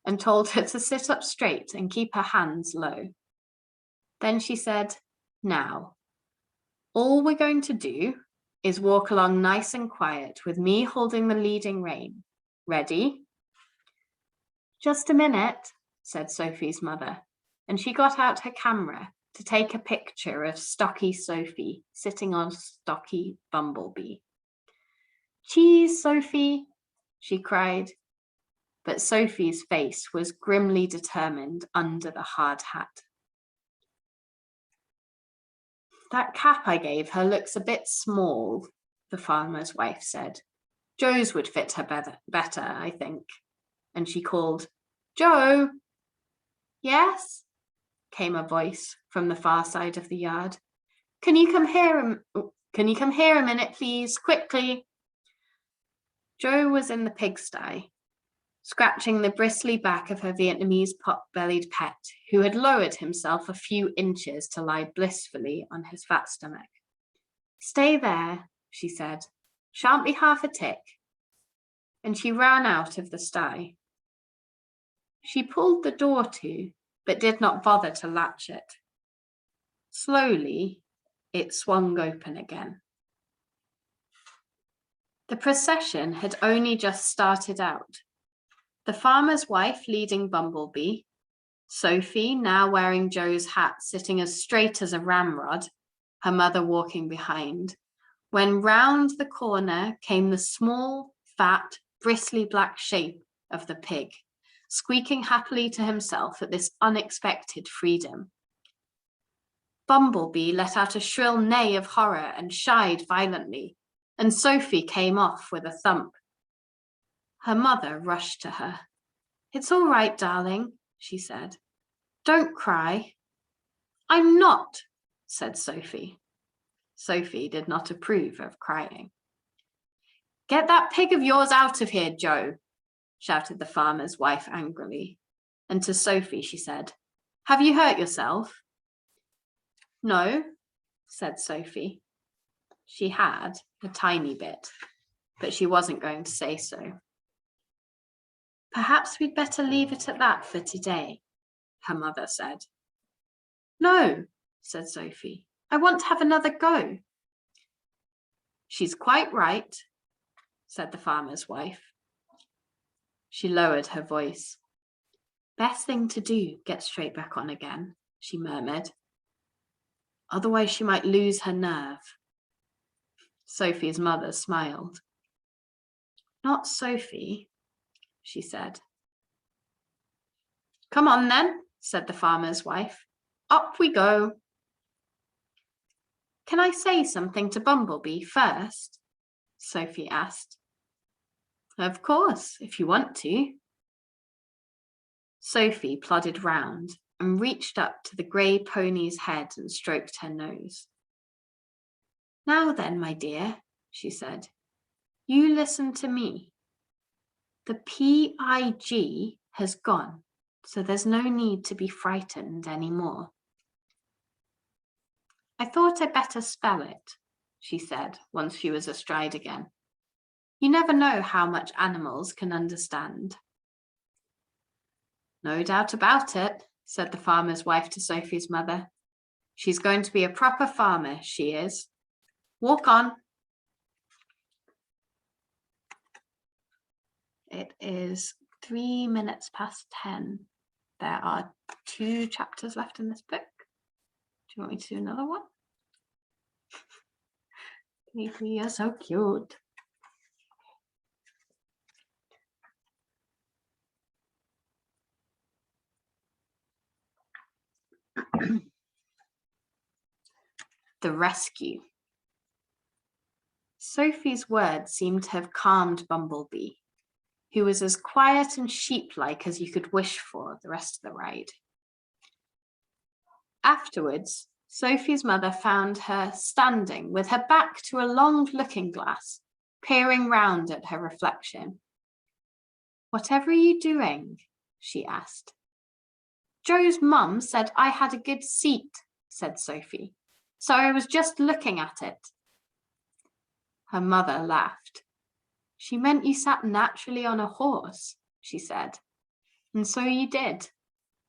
and told her to sit up straight and keep her hands low. Then she said, now, all we're going to do is walk along nice and quiet with me holding the leading rein. Ready? Just a minute, said Sophie's mother, and she got out her camera to take a picture of stocky Sophie sitting on stocky Bumblebee. Cheese, Sophie, she cried, but Sophie's face was grimly determined under the hard hat. That cap I gave her looks a bit small, the farmer's wife said. Joe's would fit her better, I think. And she called, Joe! Yes? Came a voice from the far side of the yard. Can you come here a minute, please? Quickly. Joe was in the pigsty, scratching the bristly back of her Vietnamese pot-bellied pet, who had lowered himself a few inches to lie blissfully on his fat stomach. Stay there, she said. Shan't be half a tick. And she ran out of the sty. She pulled the door to, but did not bother to latch it. Slowly, it swung open again. The procession had only just started out. The farmer's wife leading Bumblebee, Sophie, now wearing Joe's hat, sitting as straight as a ramrod, her mother walking behind, when round the corner came the small, fat, bristly black shape of the pig, squeaking happily to himself at this unexpected freedom. Bumblebee let out a shrill neigh of horror and shied violently, and Sophie came off with a thump. Her mother rushed to her. It's all right, darling, she said. Don't cry. I'm not, said Sophie. Sophie did not approve of crying. Get that pig of yours out of here, Joe, shouted the farmer's wife angrily. And to Sophie she said, have you hurt yourself? No, said Sophie. She had, a tiny bit, but she wasn't going to say so. Perhaps we'd better leave it at that for today, her mother said. No, said Sophie. I want to have another go. She's quite right, said the farmer's wife. She lowered her voice. Best thing to do, get straight back on again, she murmured. Otherwise she might lose her nerve. Sophie's mother smiled. Not Sophie, she said. Come on then, said the farmer's wife. Up we go. Can I say something to Bumblebee first? Sophie asked. Of course, if you want to. Sophie plodded round and reached up to the grey pony's head and stroked her nose. Now then, my dear, she said, you listen to me. The PIG has gone, so there's no need to be frightened anymore. I thought I'd better spell it, she said, once she was astride again. You never know how much animals can understand. No doubt about it, said the farmer's wife to Sophie's mother. She's going to be a proper farmer, she is. Walk on. It is 3 minutes past 10. There are 2 chapters left in this book. Do you want me to do another one? You're so cute. The rescue. Sophie's words seemed to have calmed Bumblebee, who was as quiet and sheep-like as you could wish for the rest of the ride. Afterwards, Sophie's mother found her standing with her back to a long looking glass, peering round at her reflection. "Whatever are you doing?" she asked. "Joe's mum said I had a good seat," said Sophie, "so I was just looking at it." Her mother laughed. "She meant you sat naturally on a horse," she said. "And so you did.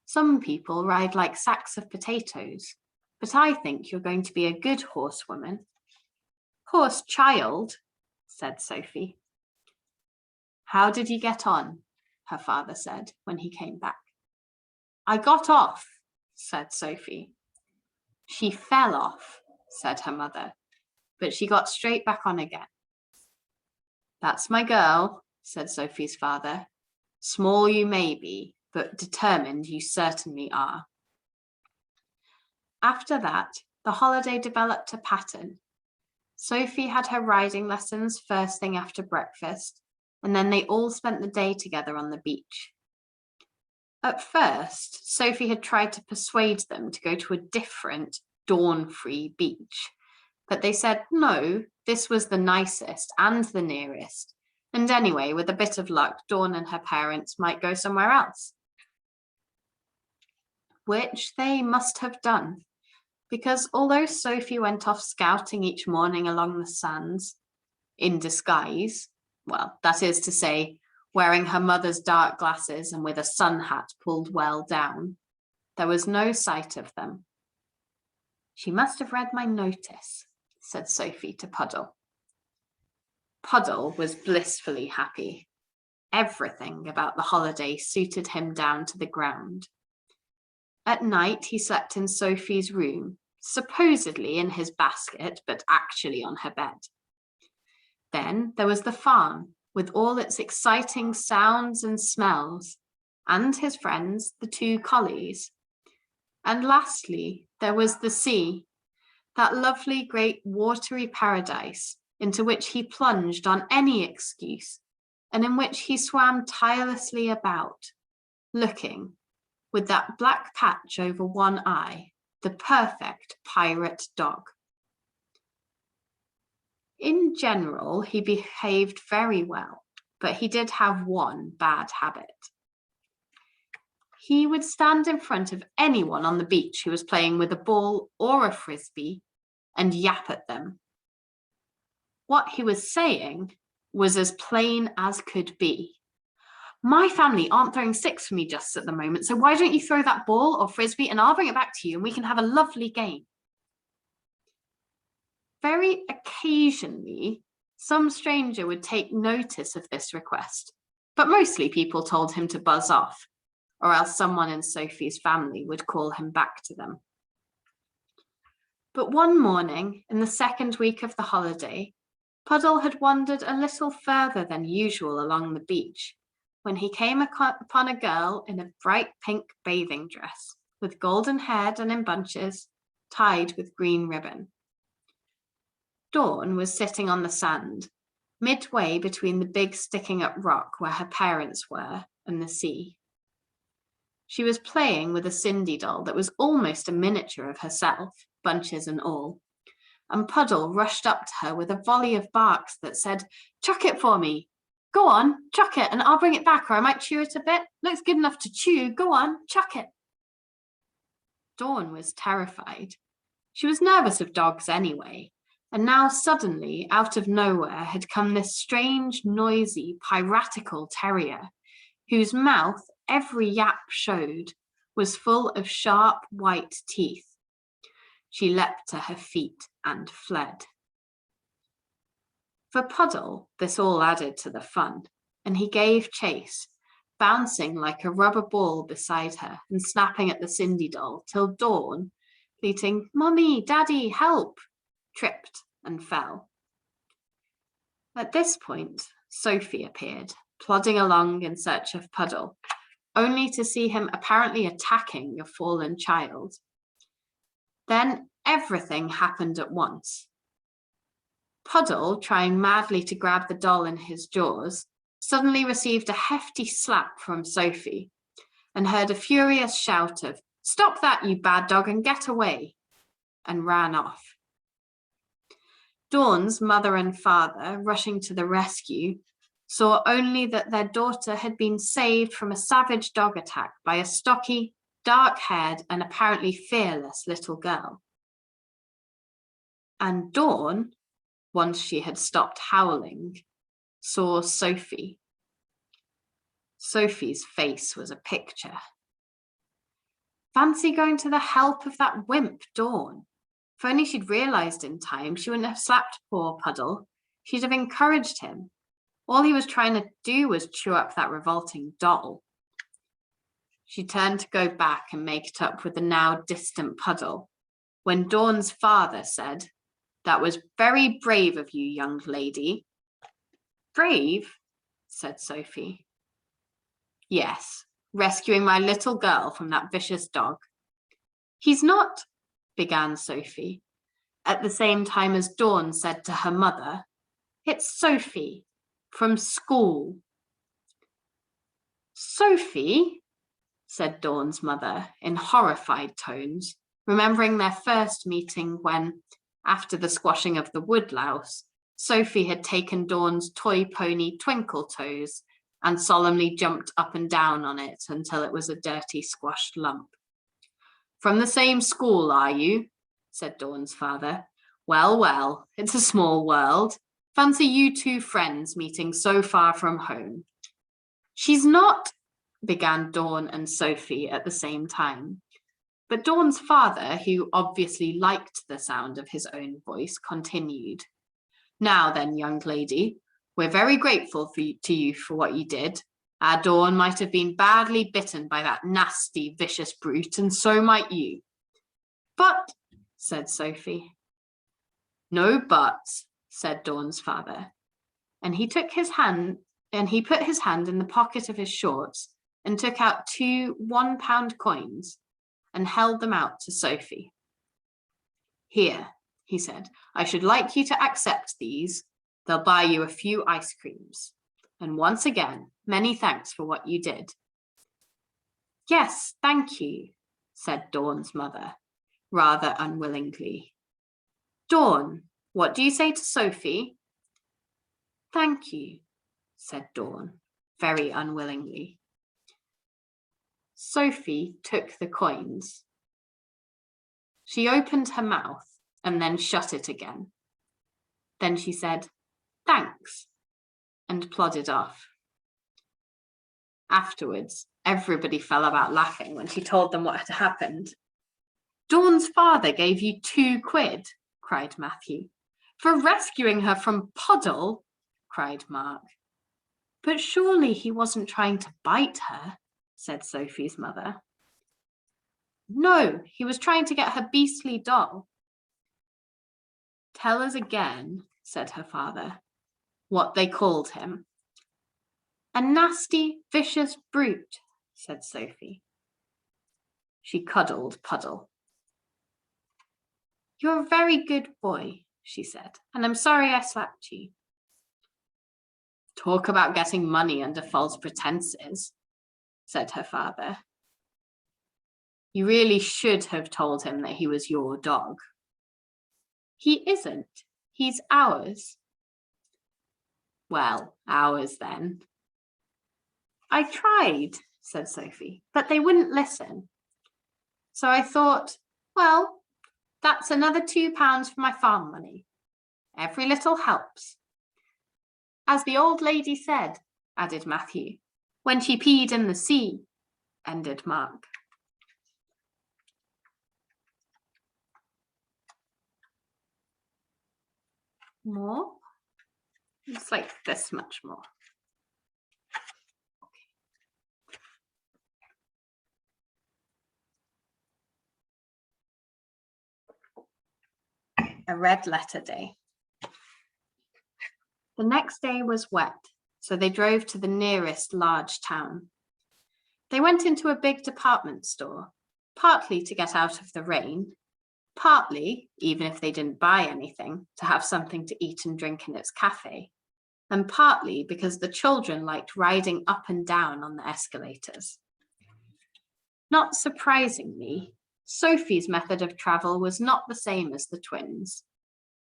Some people ride like sacks of potatoes, but I think you're going to be a good horsewoman." "Horse child," said Sophie. "How did you get on?" her father said when he came back. "I got off," said Sophie. "She fell off," said her mother, "but she got straight back on again." "That's my girl," said Sophie's father. "Small you may be, but determined you certainly are." After that, the holiday developed a pattern. Sophie had her riding lessons first thing after breakfast, and then they all spent the day together on the beach. At first, Sophie had tried to persuade them to go to a different, dawn-free beach, but they said no, this was the nicest and the nearest, and anyway, with a bit of luck, Dawn and her parents might go somewhere else. Which they must have done, because although Sophie went off scouting each morning along the sands, in disguise, well, that is to say, wearing her mother's dark glasses and with a sun hat pulled well down, there was no sight of them. "She must have read my notice," said Sophie to Puddle. Puddle was blissfully happy. Everything about the holiday suited him down to the ground. At night, he slept in Sophie's room, supposedly in his basket, but actually on her bed. Then there was the farm, with all its exciting sounds and smells, and his friends, the 2 collies. And lastly, there was the sea, that lovely great watery paradise into which he plunged on any excuse, and in which he swam tirelessly about, looking, with that black patch over one eye, the perfect pirate dog. In general, he behaved very well, but he did have one bad habit. He would stand in front of anyone on the beach who was playing with a ball or a frisbee and yap at them. What he was saying was as plain as could be. "My family aren't throwing sticks for me just at the moment, so why don't you throw that ball or frisbee and I'll bring it back to you and we can have a lovely game." Very occasionally, some stranger would take notice of this request, but mostly people told him to buzz off, or else someone in Sophie's family would call him back to them. But one morning, in the second week of the holiday, Puddle had wandered a little further than usual along the beach, when he came upon a girl in a bright pink bathing dress, with golden hair done in bunches, tied with green ribbon. Dawn was sitting on the sand, midway between the big sticking-up rock where her parents were and the sea. She was playing with a Cindy doll that was almost a miniature of herself, bunches and all, and Puddle rushed up to her with a volley of barks that said, "Chuck it for me. Go on, chuck it, and I'll bring it back, or I might chew it a bit. Looks good enough to chew. Go on, chuck it." Dawn was terrified. She was nervous of dogs anyway, And now suddenly, out of nowhere, had come this strange, noisy, piratical terrier, whose mouth, every yap showed, was full of sharp white teeth. She leapt to her feet and fled. For Puddle, this all added to the fun, and he gave chase, bouncing like a rubber ball beside her and snapping at the Cindy doll till Dawn, bleating, "Mummy, Daddy, help!" tripped and fell. At this point, Sophie appeared, plodding along in search of Puddle, only to see him apparently attacking your fallen child. Then everything happened at once. Puddle, trying madly to grab the doll in his jaws, suddenly received a hefty slap from Sophie and heard a furious shout of, "Stop that, you bad dog, and get away," and ran off. Dawn's mother and father, rushing to the rescue, saw only that their daughter had been saved from a savage dog attack by a stocky, dark-haired, and apparently fearless little girl. And Dawn, once she had stopped howling, saw Sophie. Sophie's face was a picture. Fancy going to the help of that wimp, Dawn. If only she'd realised in time, she wouldn't have slapped poor Puddle. She'd have encouraged him. All he was trying to do was chew up that revolting doll. She turned to go back and make it up with the now distant Puddle, when Dawn's father said, "That was very brave of you, young lady." "Brave?" said Sophie. "Yes, rescuing my little girl from that vicious dog." "He's not," began Sophie, at the same time as Dawn said to her mother, "It's Sophie, from school." "Sophie?" said Dawn's mother in horrified tones, remembering their first meeting when, after the squashing of the woodlouse, Sophie had taken Dawn's toy pony Twinkletoes and solemnly jumped up and down on it until it was a dirty squashed lump. "From the same school, are you?" said Dawn's father. "Well, well, it's a small world. Fancy you two friends meeting so far from home." "She's not," began Dawn and Sophie at the same time. But Dawn's father, who obviously liked the sound of his own voice, continued. "Now then, young lady, we're very grateful to you for what you did. Our Dawn might have been badly bitten by that nasty, vicious brute, and so might you." "But," said Sophie. "No buts," said Dawn's father, and he put his hand in the pocket of his shorts and took out 2 1-pound coins and held them out to Sophie. "Here," he said, "I should like you to accept these. They'll buy you a few ice creams. And once again, many thanks for what you did." "Yes, thank you," said Dawn's mother, rather unwillingly. "Dawn, what do you say to Sophie?" "Thank you," said Dawn, very unwillingly. Sophie took the coins. She opened her mouth and then shut it again. Then she said, "Thanks," and plodded off. Afterwards, everybody fell about laughing when she told them what had happened. "Dawn's father gave you 2 quid, cried Matthew. "For rescuing her from Puddle," cried Mark. "But surely he wasn't trying to bite her," said Sophie's mother. "No, he was trying to get her beastly doll." "Tell us again," said her father, "what they called him." "A nasty, vicious brute," said Sophie. She cuddled Puddle. "You're a very good boy," she said, "and I'm sorry I slapped you." "Talk about getting money under false pretenses," said her father. "You really should have told him that he was your dog." "He isn't. He's ours." "Well, ours then." "I tried," said Sophie, "but they wouldn't listen. So I thought, well, that's another £2 for my farm money. Every little helps. As the old lady said, added Matthew, when she peed in the sea, ended Mark. More? It's like this much more. A red letter day. The next day was wet, so they drove to the nearest large town. They went into a big department store, partly to get out of the rain, partly, even if they didn't buy anything, to have something to eat and drink in its cafe, and partly because the children liked riding up and down on the escalators. Not surprisingly, Sophie's method of travel was not the same as the twins.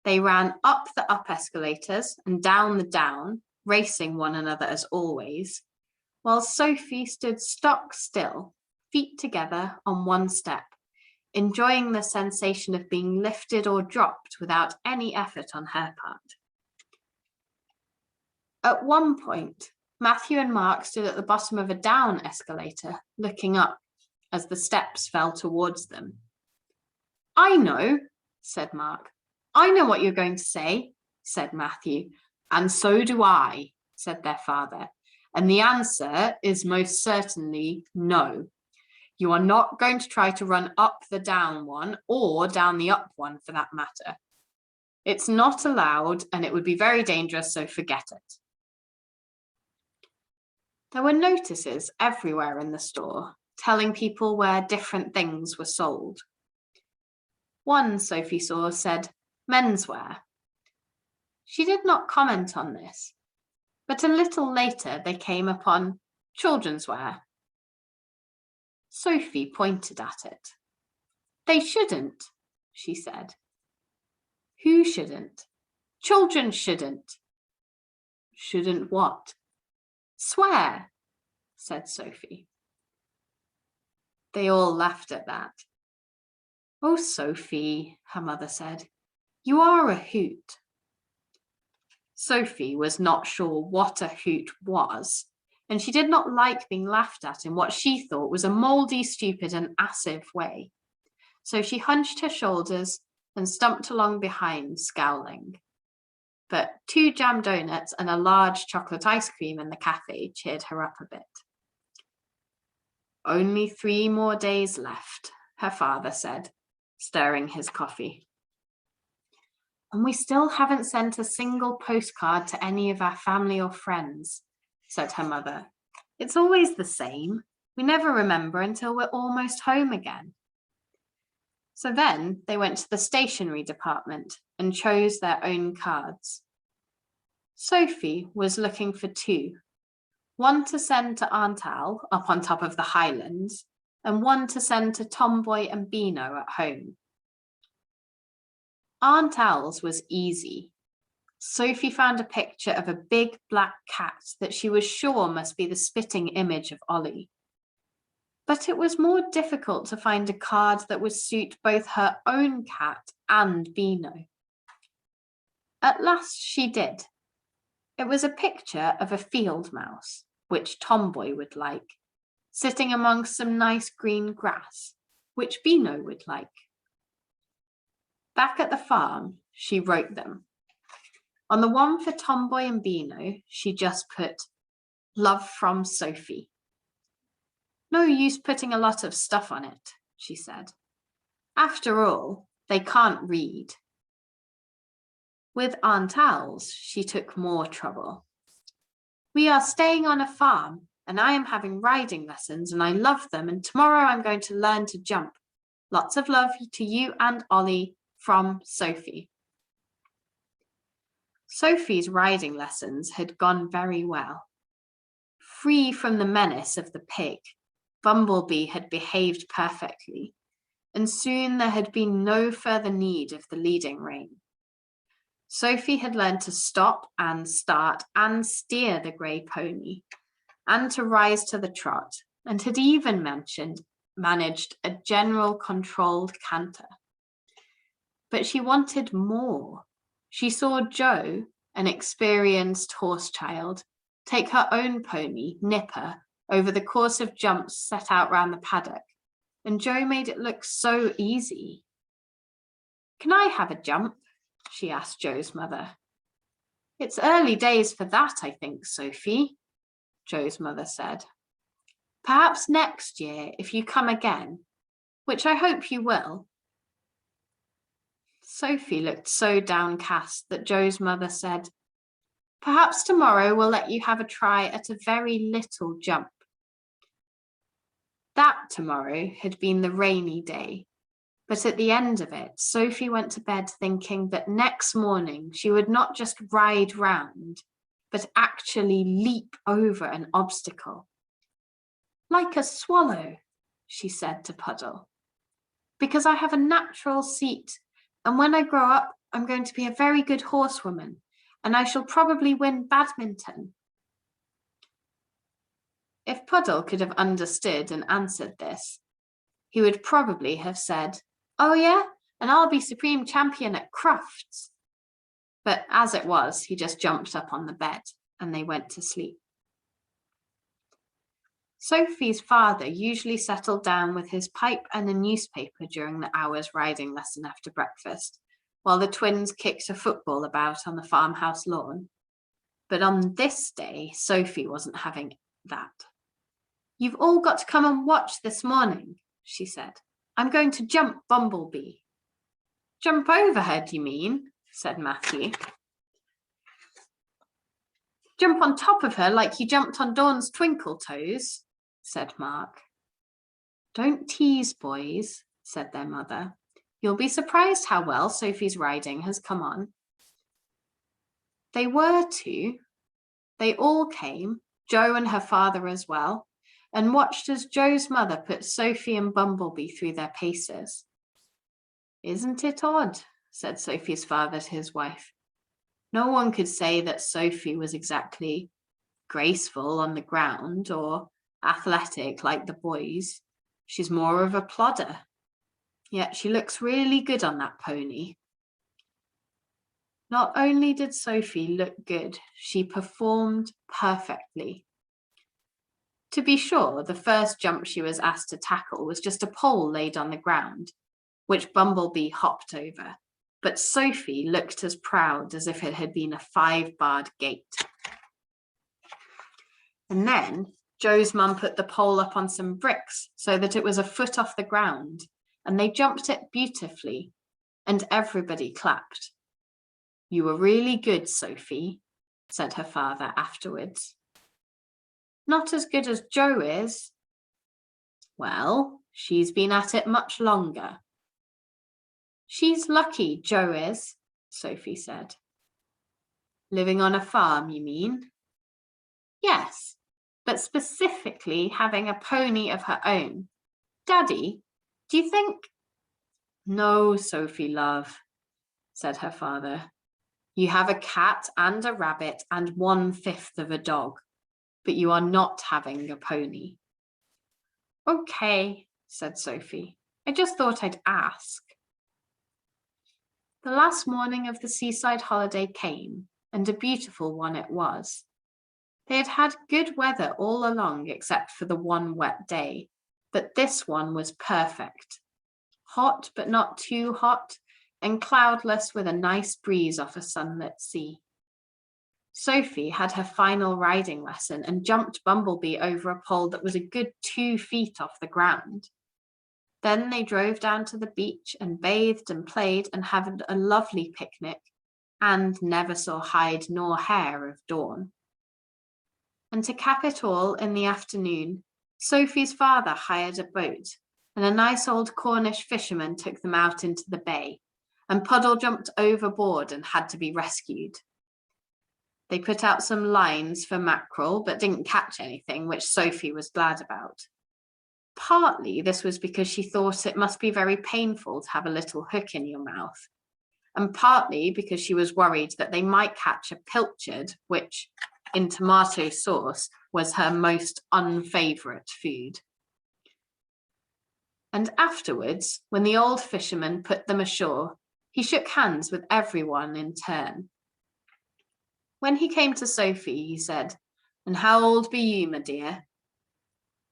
They ran up the up escalators and down the down, racing one another as always, while Sophie stood stock still, feet together on one step, enjoying the sensation of being lifted or dropped without any effort on her part. At one point, Matthew and Mark stood at the bottom of a down escalator, looking up as the steps fell towards them. I know, said Mark. I know what you're going to say, said Matthew. And so do I, said their father. And the answer is most certainly no. You are not going to try to run up the down one or down the up one for that matter. It's not allowed and it would be very dangerous, so forget it. There were notices everywhere in the store, telling people where different things were sold. One Sophie saw said, menswear. She did not comment on this, but a little later they came upon children's wear. Sophie pointed at it. They shouldn't, she said. Who shouldn't? Children shouldn't. Shouldn't what? Swear, said Sophie. They all laughed at that. Oh, Sophie, her mother said, you are a hoot. Sophie was not sure what a hoot was, and she did not like being laughed at in what she thought was a mouldy, stupid, and assive way. So she hunched her shoulders and stumped along behind, scowling. But 2 jam donuts and a large chocolate ice cream in the cafe cheered her up a bit. Only 3 more days left, her father said, stirring his coffee. And we still haven't sent a single postcard to any of our family or friends, said her mother. It's always the same. We never remember until we're almost home again. So then they went to the stationery department and chose their own cards. Sophie was looking for 2, one to send to Aunt Al up on top of the Highlands, and one to send to Tomboy and Beano at home. Aunt Al's was easy. Sophie found a picture of a big black cat that she was sure must be the spitting image of Ollie. But it was more difficult to find a card that would suit both her own cat and Beano. At last she did. It was a picture of a field mouse, which Tomboy would like, sitting amongst some nice green grass, which Beano would like. Back at the farm, she wrote them. On the one for Tomboy and Beano, she just put, love from Sophie. No use putting a lot of stuff on it, she said. After all, they can't read. With Aunt Al's, she took more trouble. We are staying on a farm, and I am having riding lessons, and I love them, and tomorrow I'm going to learn to jump. Lots of love to you and Ollie from Sophie. Sophie's riding lessons had gone very well. Free from the menace of the pig, Bumblebee had behaved perfectly, and soon there had been no further need of the leading rein. Sophie had learned to stop and start and steer the grey pony, and to rise to the trot, and had even managed a general controlled canter. But she wanted more. she saw Jo, an experienced horse child, take her own pony, Nipper, over the course of jumps set out round the paddock, and Jo made it look so easy. Can I have a jump? She asked Jo's mother. It's early days for that, I think, Sophie, Jo's mother said. Perhaps next year, if you come again, which I hope you will. Sophie looked so downcast that Jo's mother said, Perhaps tomorrow we'll let you have a try at a very little jump. That tomorrow had been the rainy day, but at the end of it, Sophie went to bed thinking that next morning she would not just ride round, but actually leap over an obstacle. Like a swallow, she said to Puddle, because I have a natural seat, and when I grow up, I'm going to be a very good horsewoman, and I shall probably win badminton. If Puddle could have understood and answered this, he would probably have said, Oh yeah, and I'll be supreme champion at crufts. But as it was, he just jumped up on the bed and they went to sleep. Sophie's father usually settled down with his pipe and a newspaper during the hour's riding lesson after breakfast, while the twins kicked a football about on the farmhouse lawn. But on this day, Sophie wasn't having that. You've all got to come and watch this morning, she said. I'm going to jump Bumblebee. Jump over her, do you mean? Said Matthew. Jump on top of her like you jumped on Dawn's twinkle toes, said Mark. Don't tease, boys, said their mother. You'll be surprised how well Sophie's riding has come on. They were too. They all came, Jo and her father as well, and watched as Jo's mother put Sophie and Bumblebee through their paces. Isn't it odd, said Sophie's father to his wife. No one could say that Sophie was exactly graceful on the ground or athletic like the boys. She's more of a plodder. Yet she looks really good on that pony. Not only did Sophie look good, she performed perfectly. To be sure, the first jump she was asked to tackle was just a pole laid on the ground, which Bumblebee hopped over, but Sophie looked as proud as if it had been a 5-barred gate. And then Jo's mum put the pole up on some bricks so that it was a foot off the ground, and they jumped it beautifully, and everybody clapped. You were really good, Sophie, said her father afterwards. Not as good as Jo is. Well, she's been at it much longer. She's lucky, Jo is, Sophie said. Living on a farm, you mean? Yes, but specifically having a pony of her own. Daddy, do you think? No, Sophie, love, said her father. You have a cat and a rabbit and 1/5 of a dog, but you are not having a pony. Okay, said Sophie. I just thought I'd ask. The last morning of the seaside holiday came, and a beautiful one it was. They had had good weather all along except for the one wet day, but this one was perfect. Hot but not too hot, and cloudless with a nice breeze off a sunlit sea. Sophie had her final riding lesson and jumped Bumblebee over a pole that was a good 2 feet off the ground. Then they drove down to the beach and bathed and played and had a lovely picnic, and never saw hide nor hair of Dawn. And to cap it all, in the afternoon, Sophie's father hired a boat, and a nice old Cornish fisherman took them out into the bay, and Puddle jumped overboard and had to be rescued. They put out some lines for mackerel, but didn't catch anything, which Sophie was glad about. Partly this was because she thought it must be very painful to have a little hook in your mouth, and partly because she was worried that they might catch a pilchard, which, in tomato sauce, was her most unfavourite food. And afterwards, when the old fisherman put them ashore, He shook hands with everyone in turn. When he came to Sophie, he said, "And how old be you, my dear?"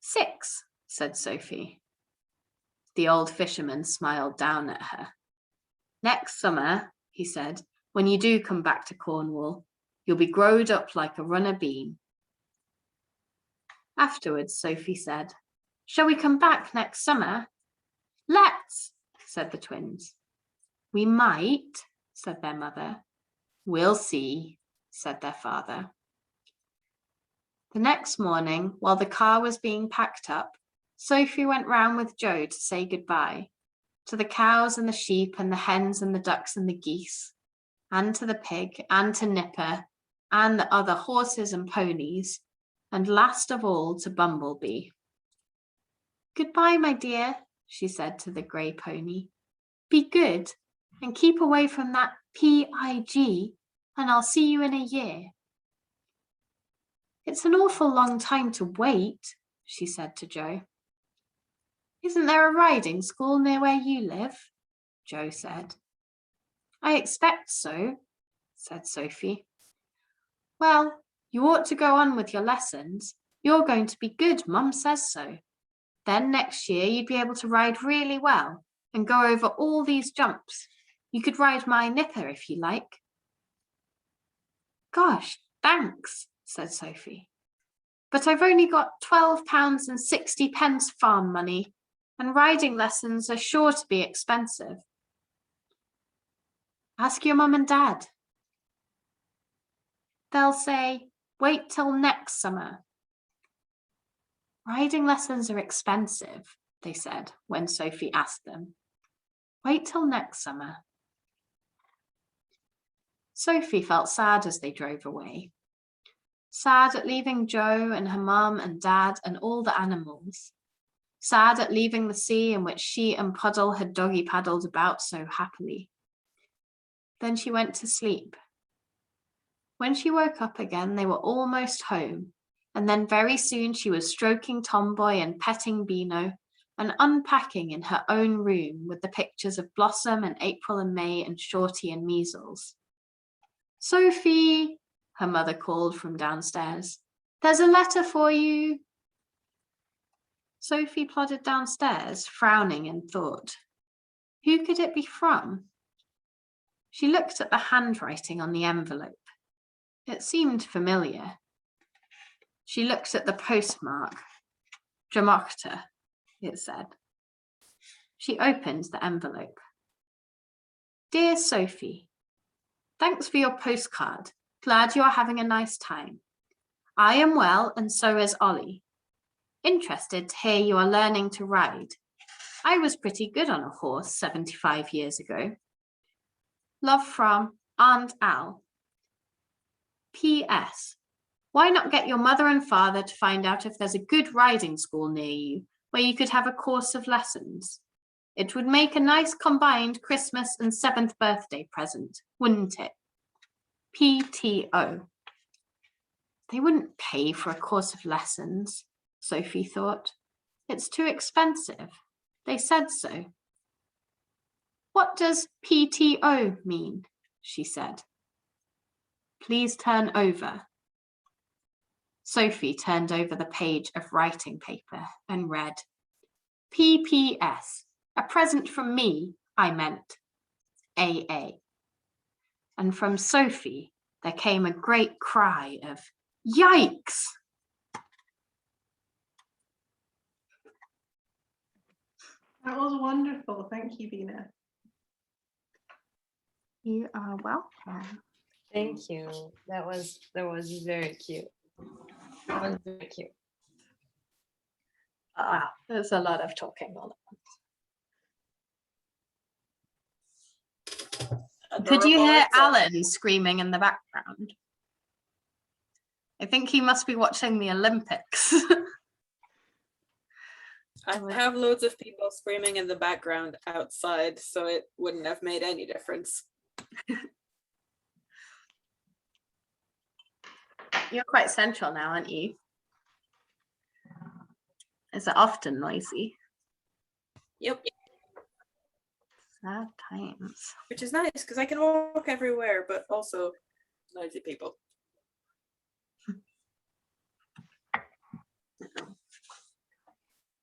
"6," said Sophie. The old fisherman smiled down at her. "Next summer," he said, "when you do come back to Cornwall, you'll be growed up like a runner bean." Afterwards, Sophie said, "Shall we come back next summer?" "Let's," said the twins. "We might," said their mother. "We'll see," said their father. The next morning, while the car was being packed up, Sophie went round with Joe to say goodbye to the cows and the sheep and the hens and the ducks and the geese, and to the pig and to Nipper and the other horses and ponies, and last of all to Bumblebee. "Goodbye, my dear," she said to the grey pony. "Be good and keep away from that pig, and I'll see you in a year." "It's an awful long time to wait," she said to Joe. "Isn't there a riding school near where you live?" Joe said. "I expect so," said Sophie. "Well, you ought to go on with your lessons. You're going to be good, Mum says so. Then next year you'd be able to ride really well and go over all these jumps. You could ride my Nipper if you like." "Gosh, thanks," said Sophie. "But I've only got £12.60 farm money, and riding lessons are sure to be expensive." "Ask your mum and dad." "They'll say, 'Wait till next summer.'" "Riding lessons are expensive," they said when Sophie asked them. "Wait till next summer." Sophie felt sad as they drove away. Sad at leaving Joe and her mum and dad and all the animals. Sad at leaving the sea in which she and Puddle had doggy paddled about so happily. Then she went to sleep. When she woke up again, they were almost home, and then very soon she was stroking Tomboy and petting Beano and unpacking in her own room with the pictures of Blossom and April and May and Shorty and Measles. "Sophie," her mother called from downstairs, "there's a letter for you." Sophie plodded downstairs, frowning in thought. Who could it be from? She looked at the handwriting on the envelope. It seemed familiar. She looked at the postmark. Jamokta, it said. She opened the envelope. "Dear Sophie, thanks for your postcard. Glad you are having a nice time. I am well, and so is Ollie. Interested to hear you are learning to ride. I was pretty good on a horse 75 years ago. Love from Aunt Al. P.S. Why not get your mother and father to find out if there's a good riding school near you where you could have a course of lessons? It would make a nice combined Christmas and 7th birthday present, wouldn't it? P.T.O. They wouldn't pay for a course of lessons, Sophie thought. It's too expensive. They said so. What does P.T.O. mean? She said. Please turn over. Sophie turned over the page of writing paper and read, P.P.S. A present from me, I meant. A.A. And from Sophie, there came a great cry of, Yikes! That was wonderful. Thank you, Bina. You are welcome. Thank you. That was very cute. That was very cute. There's a lot of talking all at once. Could you hear Alan screaming in the background? I think he must be watching the Olympics. I have loads of people screaming in the background outside, so it wouldn't have made any difference. You're quite central now, aren't you? Is it often noisy? Yep. Sad times. Which is nice because I can walk everywhere, but also noisy people.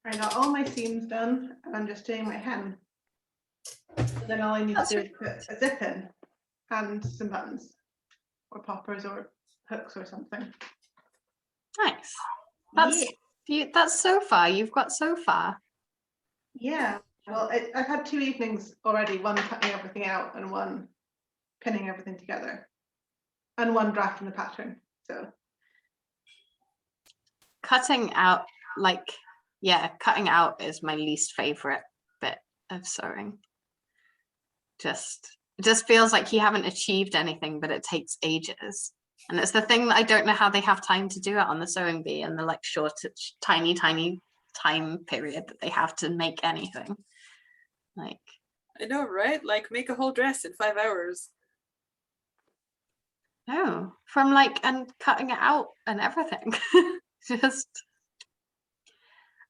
I got all my seams done and I'm just doing my hem. And then all I need to do is put a zip in and some buttons or poppers or hooks or something. Nice. That's that's so far. You've got so far. Yeah. Well, I've had 2 evenings already, one cutting everything out and one pinning everything together and one drafting the pattern. So Cutting out, like, cutting out is my least favorite bit of sewing. It just feels like you haven't achieved anything, but it takes ages. And it's the thing that I don't know how they have time to do it on the sewing bee and the like short, tiny time period that they have to make anything. Like, I know, right? Like make a whole dress in 5 hours. no, from like, and cutting it out and everything. Just,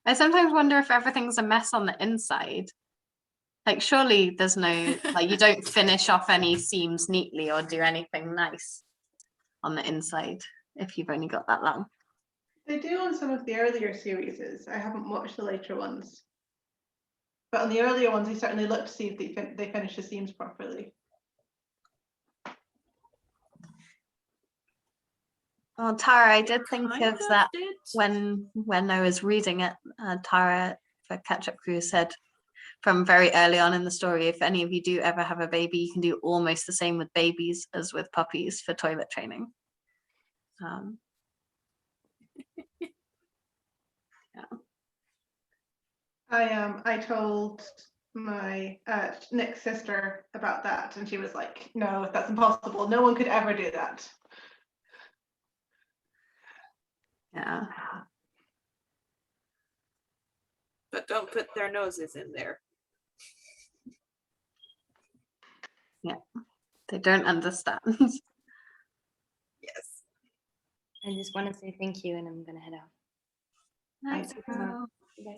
I sometimes wonder if everything's a mess on the inside. Like, surely there's no, like, you don't finish off any seams neatly or do anything nice on the inside if you've only got that long. they do on some of the earlier series. I haven't watched the later ones. But on the earlier ones, they certainly look to see if they finish the seams properly. Well, Tara, I did think Kind of of that did. when I was reading it. Tara for Catch Up Crew said from very early on in the story, if any of you do ever have a baby, you can do almost the same with babies as with puppies for toilet training. I told my Nick's sister about that, and she was like, "No, that's impossible. No one could ever do that." Yeah. But don't put their noses in there. They don't understand. Yes. I just want to say thank you, and I'm gonna head out. Nice. Thank you. Bye.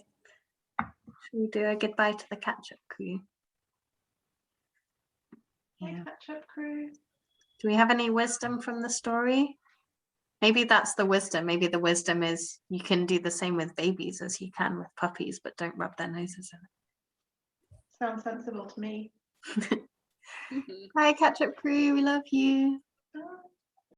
Should we do a goodbye to the Catch Up Crew? Yeah. Catch Up Crew. Do we have any wisdom from the story? Maybe that's the wisdom. Maybe the wisdom is you can do the same with babies as you can with puppies, but don't rub their noses in Sounds sensible to me. it. Hi, Catch Up Crew. We love you. Bye.